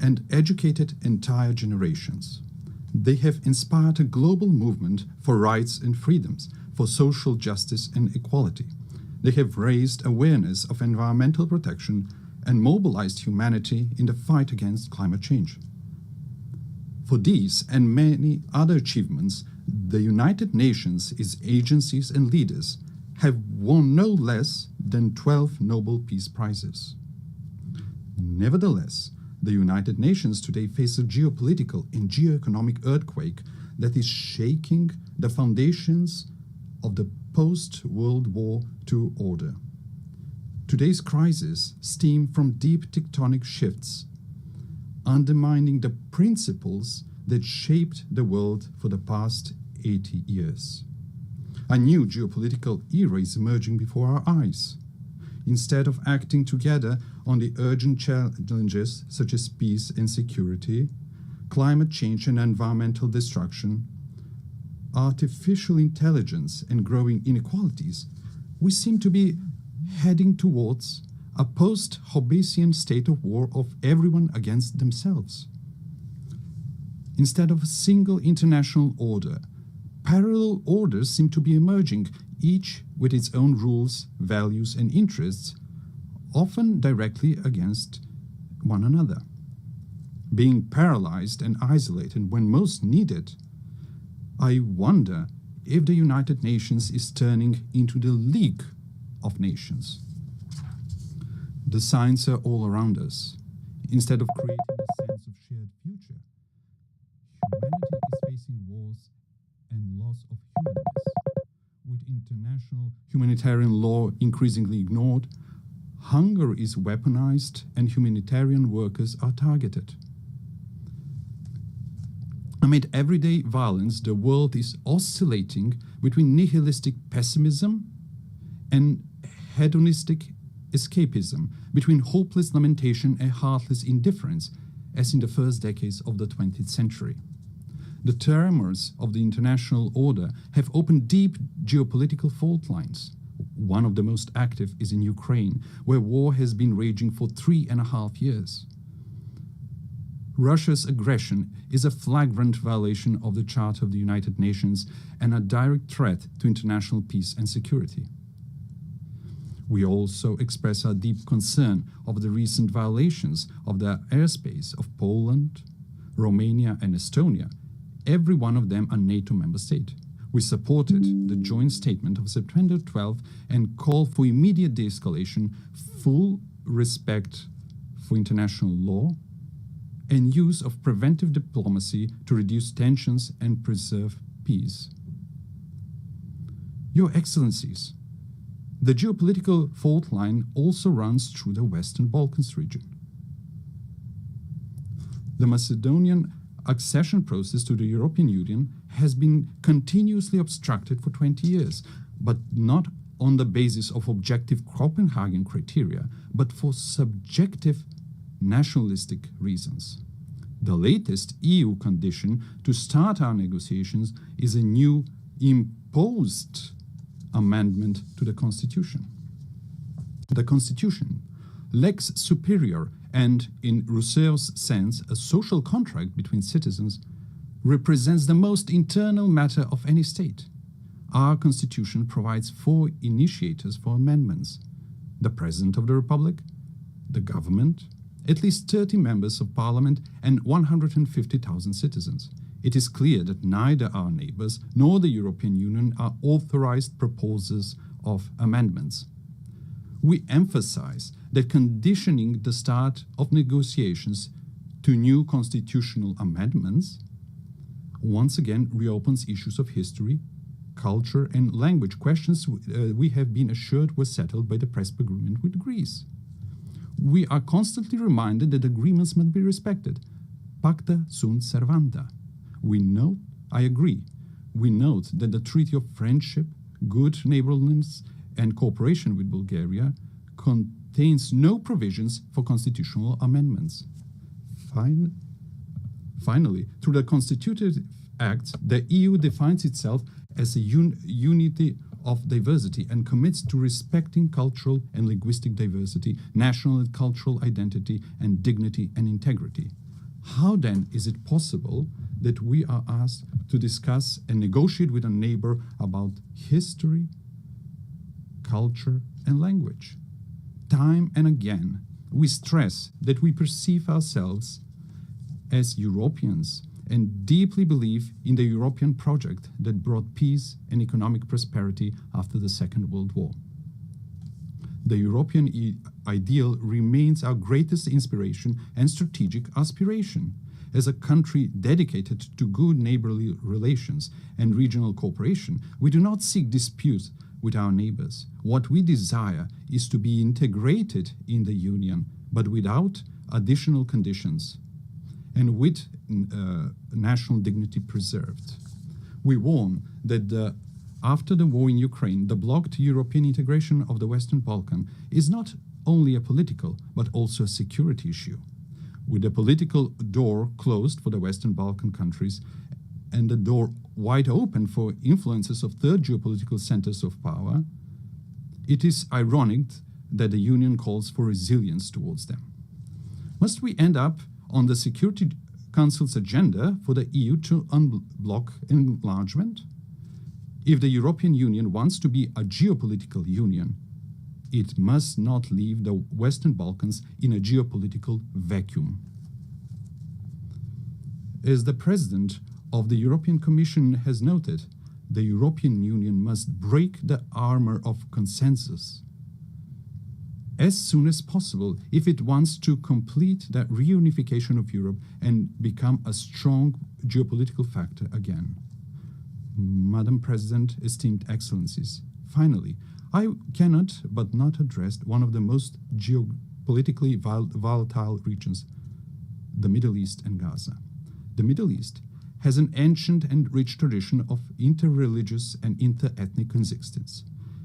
Speaker 6: and educated entire generations. They have inspired a global movement for rights and freedoms, for social justice and equality. They have raised awareness of environmental protection and mobilized humanity in the fight against climate change. For these and many other achievements, the United Nations, its agencies and leaders have won no less than 12 Nobel Peace Prizes. Nevertheless, the United Nations today face a geopolitical and geoeconomic earthquake that is shaking the foundations of the post-World War II order. Today's crises stem from deep tectonic shifts, undermining the principles that shaped the world for the past 80 years. A new geopolitical era is emerging before our eyes. Instead of acting together on the urgent challenges such as peace and security, climate change and environmental destruction, artificial intelligence and growing inequalities, we seem to be heading towards a post-Hobbesian state of war of everyone against themselves. Instead of a single international order, parallel orders seem to be emerging, each with its own rules, values, and interests, often directly against one another. Being paralyzed and isolated when most needed, I wonder if the United Nations is turning into the League of Nations. The signs are all around us. Instead of creating a sense of shared future, humanity is facing wars and loss of humanness. With international humanitarian law increasingly ignored, hunger is weaponized and humanitarian workers are targeted. Amid everyday violence, the world is oscillating between nihilistic pessimism and hedonistic escapism, between hopeless lamentation and heartless indifference, as in the first decades of the 20th century. The tremors of the international order have opened deep geopolitical fault lines. One of the most active is in Ukraine, where war has been raging for 3.5 years. Russia's aggression is a flagrant violation of the Charter of the United Nations and a direct threat to international peace and security. We also express our deep concern of the recent violations of the airspace of Poland, Romania, and Estonia, every one of them a NATO member state. We supported the joint statement of September 12 and call for immediate de-escalation, full respect for international law, and use of preventive diplomacy to reduce tensions and preserve peace. Your Excellencies, the geopolitical fault line also runs through the Western Balkans region. The Macedonian accession process to the European Union has been continuously obstructed for 20 years, but not on the basis of objective Copenhagen criteria, but for subjective nationalistic reasons. The latest EU condition to start our negotiations is a new imposed amendment to the Constitution. The Constitution, lex superior and, in Rousseau's sense, a social contract between citizens, represents the most internal matter of any state. Our Constitution provides 4 initiators for amendments: the President of the Republic, the government, at least 30 members of parliament, and 150,000 citizens. It is clear that neither our neighbors nor the European Union are authorized proposers of amendments. We emphasize that conditioning the start of negotiations to new constitutional amendments once again reopens issues of history, culture, and language, questions we have been assured were settled by the Prespa Agreement with Greece. We are constantly reminded that agreements must be respected. Pacta sunt servanda. We note that the Treaty of Friendship, Good Neighborliness, and Cooperation with Bulgaria contains no provisions for constitutional amendments. Finally, through the constitutive acts, the EU defines itself as a unity of diversity and commits to respecting cultural and linguistic diversity, national and cultural identity, and dignity and integrity. How then is it possible that we are asked to discuss and negotiate with a neighbor about history, culture, and language? Time and again, we stress that we perceive ourselves as Europeans and deeply believe in the European project that brought peace and economic prosperity after the Second World War. The European ideal remains our greatest inspiration and strategic aspiration. As a country dedicated to good neighborly relations and regional cooperation, we do not seek disputes with our neighbors. What we desire is to be integrated in the Union, but without additional conditions and with national dignity preserved. We warn that after the war in Ukraine, the blocked European integration of the Western Balkans is not only a political, but also a security issue. With the political door closed for the Western Balkan countries and the door wide open for influences of third geopolitical centers of power, it is ironic that the Union calls for resilience towards them. Must we end up on the Security Council's agenda for the EU to unblock enlargement? If the European Union wants to be a geopolitical union, it must not leave the Western Balkans in a geopolitical vacuum. As the President of the European Commission has noted, the European Union must break the armor of consensus as soon as possible if it wants to complete the reunification of Europe and become a strong geopolitical factor again. Madam President, esteemed Excellencies, finally, I cannot but not address one of the most geopolitically volatile regions, the Middle East and Gaza. The Middle East has an ancient and rich tradition of inter-religious and inter-ethnic coexistence.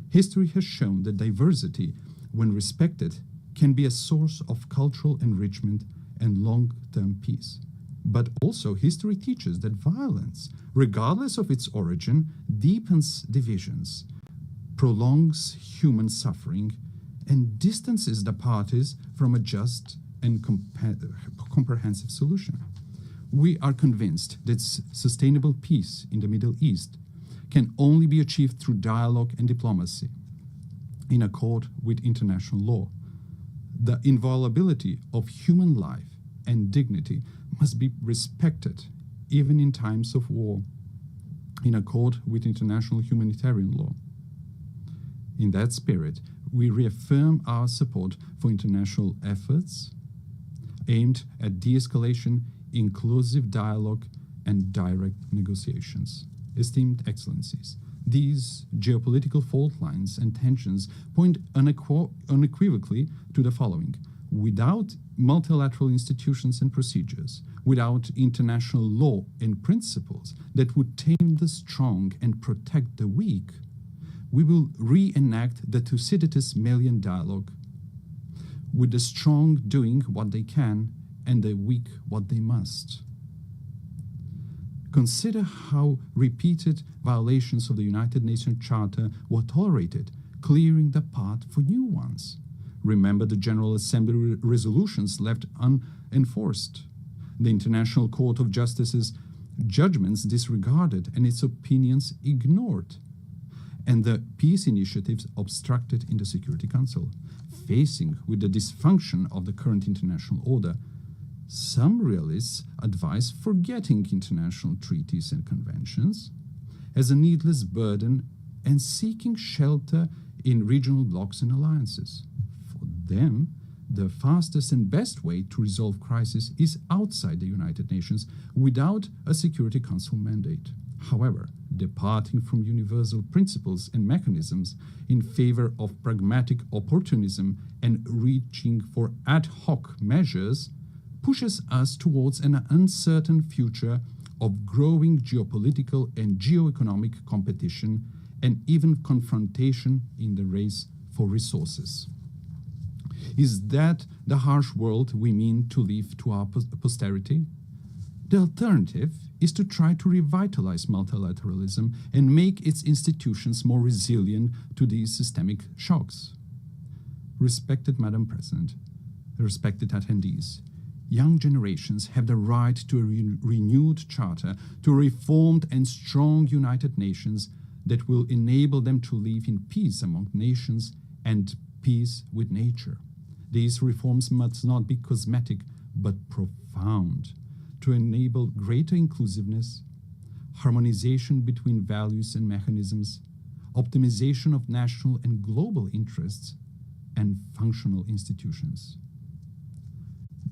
Speaker 6: History has shown that diversity, when respected, can be a source of cultural enrichment and long-term peace. But also history teaches that violence, regardless of its origin, deepens divisions, prolongs human suffering, and distances the parties from a just and comprehensive solution. We are convinced that sustainable peace in the Middle East can only be achieved through dialogue and diplomacy, in accord with international law. The inviolability of human life and dignity must be respected, even in times of war, in accord with international humanitarian law. In that spirit, we reaffirm our support for international efforts aimed at de-escalation, inclusive dialogue, and direct negotiations. Esteemed Excellencies, these geopolitical fault lines and tensions point unequivocally to the following. Without multilateral institutions and procedures, without international law and principles that would tame the strong and protect the weak, we will reenact the Thucydides Melian dialogue, with the strong doing what they can and the weak what they must. Consider how repeated violations of the United Nations Charter were tolerated, clearing the path for new ones. Remember the General Assembly resolutions left unenforced, the International Court of Justice's judgments disregarded and its opinions ignored, and the peace initiatives obstructed in the Security Council. Facing with the dysfunction of the current international order, some realists advise forgetting international treaties and conventions as a needless burden and seeking shelter in regional blocs and alliances. For them, the fastest and best way to resolve crisis is outside the United Nations without a Security Council mandate. However, departing from universal principles and mechanisms in favor of pragmatic opportunism and reaching for ad hoc measures pushes us towards an uncertain future of growing geopolitical and geoeconomic competition and even confrontation in the race for resources. Is that the harsh world we mean to leave to our posterity? The alternative is to try to revitalize multilateralism and make its institutions more resilient to these systemic shocks. Respected Madam President, respected attendees, young generations have the right to a renewed charter, to a reformed and strong United Nations that will enable them to live in peace among nations and peace with nature. These reforms must not be cosmetic, but profound, to enable greater inclusiveness, harmonization between values and mechanisms, optimization of national and global interests, and functional institutions.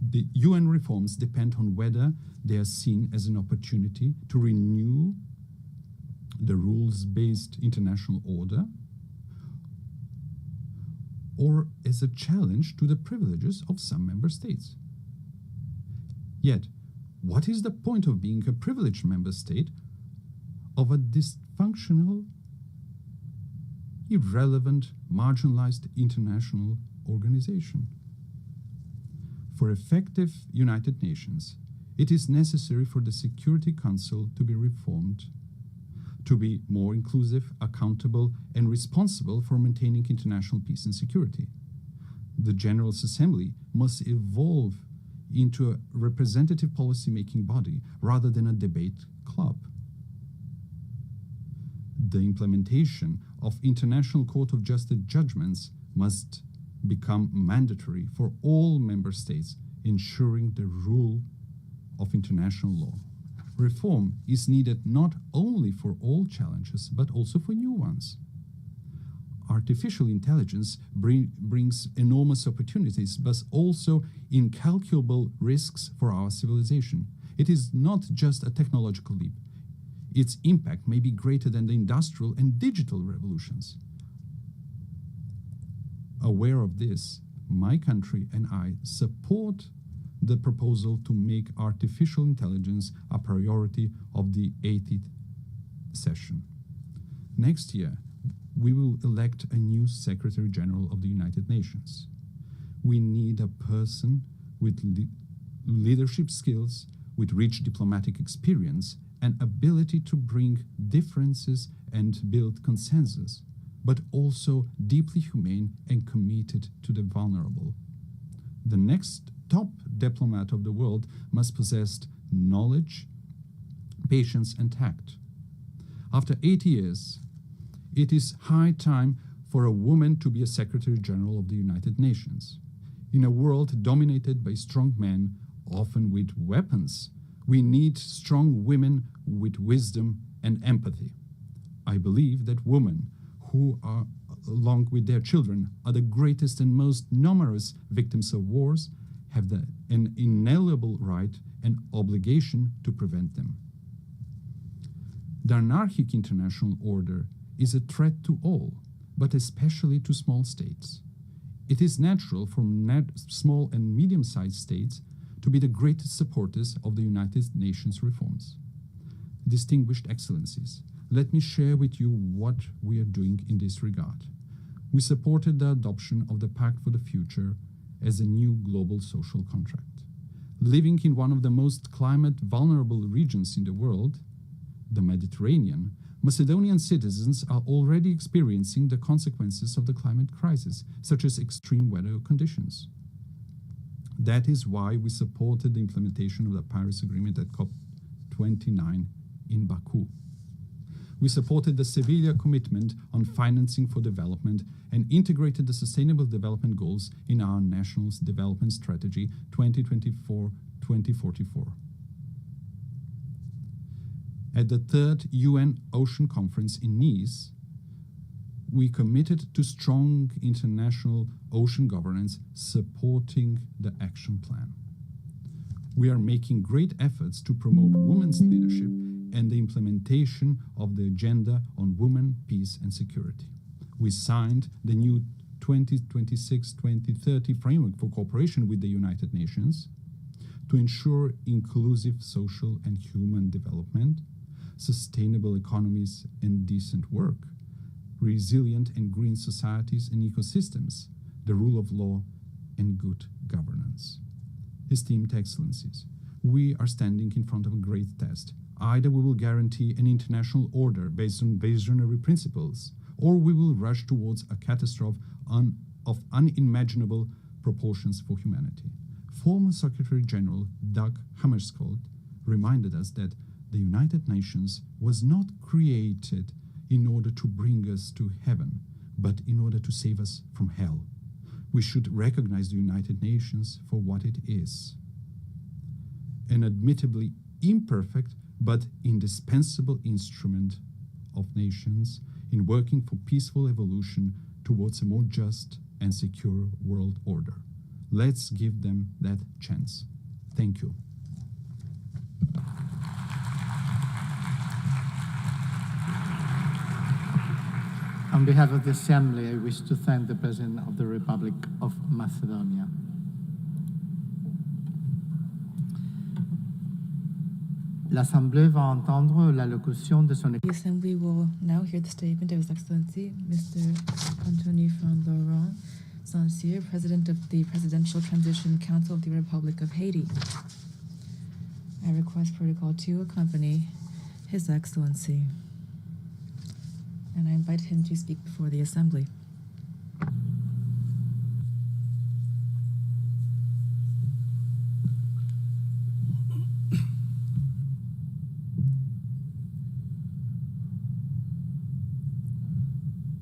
Speaker 6: The UN reforms depend on whether they are seen as an opportunity to renew the rules-based international order or as a challenge to the privileges of some member states. Yet, what is the point of being a privileged member state of a dysfunctional, irrelevant, marginalized international organization? For effective United Nations, it is necessary for the Security Council to be reformed, to be more inclusive, accountable, and responsible for maintaining international peace and security. The General Assembly must evolve into a representative policy-making body rather than a debate club. The implementation of International Court of Justice judgments must become mandatory for all member states, ensuring the rule of international law. Reform is needed not only for all challenges, but also for new ones. Artificial intelligence brings enormous opportunities, but also incalculable risks for our civilization. It is not just a technological leap. Its impact may be greater than the industrial and digital revolutions. Aware of this, my country and I support the proposal to make artificial intelligence a priority of the 80th session. Next year, we will elect a new Secretary General of the United Nations. We need a person with leadership skills, with rich diplomatic experience, and ability to bring differences and build consensus, but also deeply humane and committed to the vulnerable. The next top diplomat of the world must possess knowledge, patience, and tact. After 8 years, it is high time for a woman to be a Secretary General of the United Nations. In a world dominated by strong men, often with weapons, we need strong women with wisdom and empathy. I believe that women who are, along with their children, are the greatest and most numerous victims of wars, have an inalienable right and obligation to prevent them. The anarchic international order is a threat to all, but especially to small states. It is natural for small and medium-sized states to be the greatest supporters of the United Nations reforms. Distinguished Excellencies, let me share with you what we are doing in this regard. We supported the adoption of the Pact for the Future as a new global social contract. Living in one of the most climate vulnerable regions in the world, the Mediterranean, Macedonian citizens are already experiencing the consequences of the climate crisis, such as extreme weather conditions. That is why we supported the implementation of the Paris Agreement at COP29 in Baku. We supported the Sevilla commitment on financing for development and integrated the Sustainable Development Goals in our National Development Strategy 2024-2044. At the third UN Ocean Conference in Nice, we committed to strong international ocean governance supporting the action plan. We are making great efforts to promote women's leadership and the implementation of the Agenda on Women, Peace and Security. We signed the new 2026-2030 framework for cooperation with the United Nations to ensure inclusive social and human development, sustainable economies and decent work, resilient and green societies and ecosystems, the rule of law, and good governance. Esteemed Excellencies, we are standing in front of a great test. Either we will guarantee an international order based on visionary principles, or we will rush towards a catastrophe of unimaginable proportions for humanity. Former Secretary General Dag Hammarskjöld reminded us that the United Nations was not created in order to bring us to heaven, but in order to save us from hell. We should recognize the United Nations for what it is: an admittedly imperfect but indispensable instrument of nations in working for peaceful evolution towards a more just and secure world order. Let's give them that chance. Thank you.
Speaker 2: On behalf of the Assembly, I wish to thank the President of the Republic of Macedonia. L'Assemblée va entendre l'allocution de son
Speaker 7: The Assembly will now hear the statement of His Excellency, Mr. Anthony van Laurent Saint-Cyr, President of the Presidential Transition Council of the Republic of Haiti. I request Protocol 2 accompany His Excellency, and I invite him to speak before the Assembly.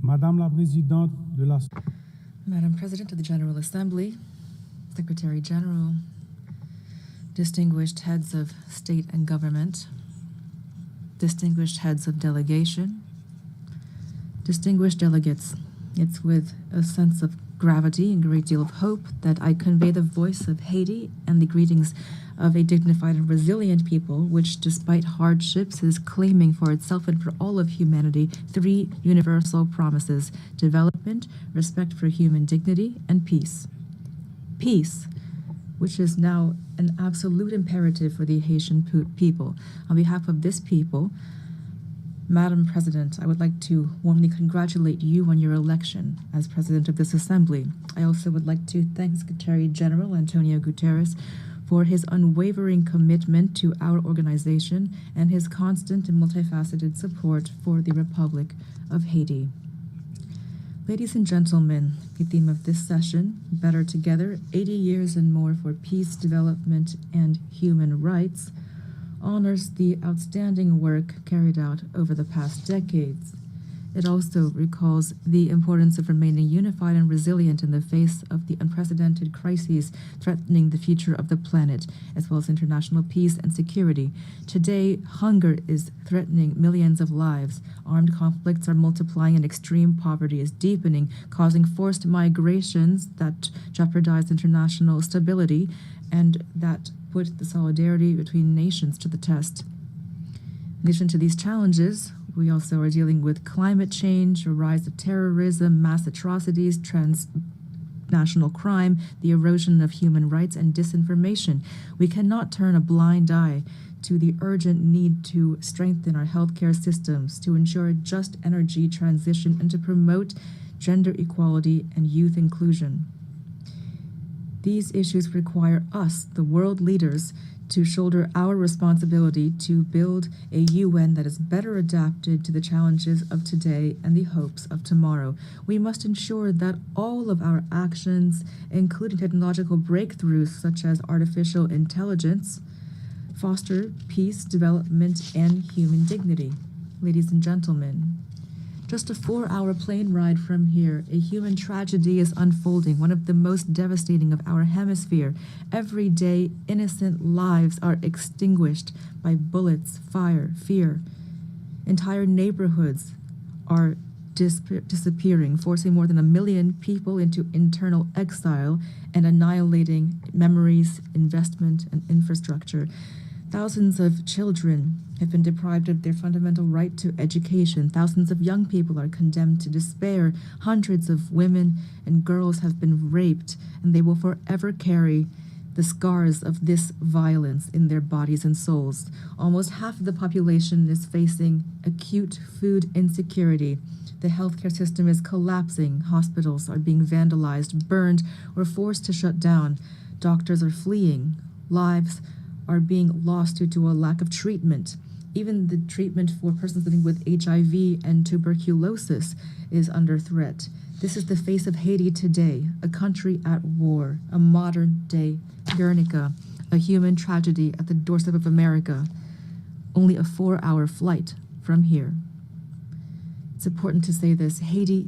Speaker 3: Madame la Présidente de la
Speaker 7: Madam President of the General Assembly, Secretary General, distinguished heads of state and government, distinguished heads of delegation, distinguished delegates, it's with a sense of gravity and a great deal of hope that I convey the voice of Haiti and the greetings of a dignified and resilient people, which, despite hardships, is claiming for itself and for all of humanity 3 universal promises: development, respect for human dignity, and peace. Peace, which is now an absolute imperative for the Haitian people. On behalf of this people, Madam President, I would like to warmly congratulate you on your election as President of this Assembly. I also would like to thank Secretary General Antonio Guterres for his unwavering commitment to our organization and his constant and multifaceted support for the Republic of Haiti. Ladies and gentlemen, the theme of this session, Better Together, 80 Years and More for Peace, Development, and Human Rights, honors the outstanding work carried out over the past decades. It also recalls the importance of remaining unified and resilient in the face of the unprecedented crises threatening the future of the planet, as well as international peace and security. Today, hunger is threatening millions of lives. Armed conflicts are multiplying and extreme poverty is deepening, causing forced migrations that jeopardize international stability and that put the solidarity between nations to the test. In addition to these challenges, we also are dealing with climate change, a rise of terrorism, mass atrocities, transnational crime, the erosion of human rights, and disinformation. We cannot turn a blind eye to the urgent need to strengthen our healthcare systems, to ensure a just energy transition, and to promote gender equality and youth inclusion. These issues require us, the world leaders, to shoulder our responsibility to build a UN that is better adapted to the challenges of today and the hopes of tomorrow. We must ensure that all of our actions, including technological breakthroughs such as artificial intelligence, foster peace, development, and human dignity. Ladies and gentlemen, just a 4-hour plane ride from here, a human tragedy is unfolding, one of the most devastating of our hemisphere. Every day, innocent lives are extinguished by bullets, fire, fear. Entire neighborhoods are disappearing, forcing more than 1 million people into internal exile and annihilating memories, investment, and infrastructure. Thousands of children have been deprived of their fundamental right to education. Thousands of young people are condemned to despair. Hundreds of women and girls have been raped, and they will forever carry the scars of this violence in their bodies and souls. Almost half of the population is facing acute food insecurity. The healthcare system is collapsing. Hospitals are being vandalized, burned, or forced to shut down. Doctors are fleeing. Lives are being lost due to a lack of treatment. Even the treatment for persons living with HIV and tuberculosis is under threat. This is the face of Haiti today, a country at war, a modern-day Guernica, a human tragedy at the doorstep of America, only a 4-hour flight from here. It's important to say this. Haiti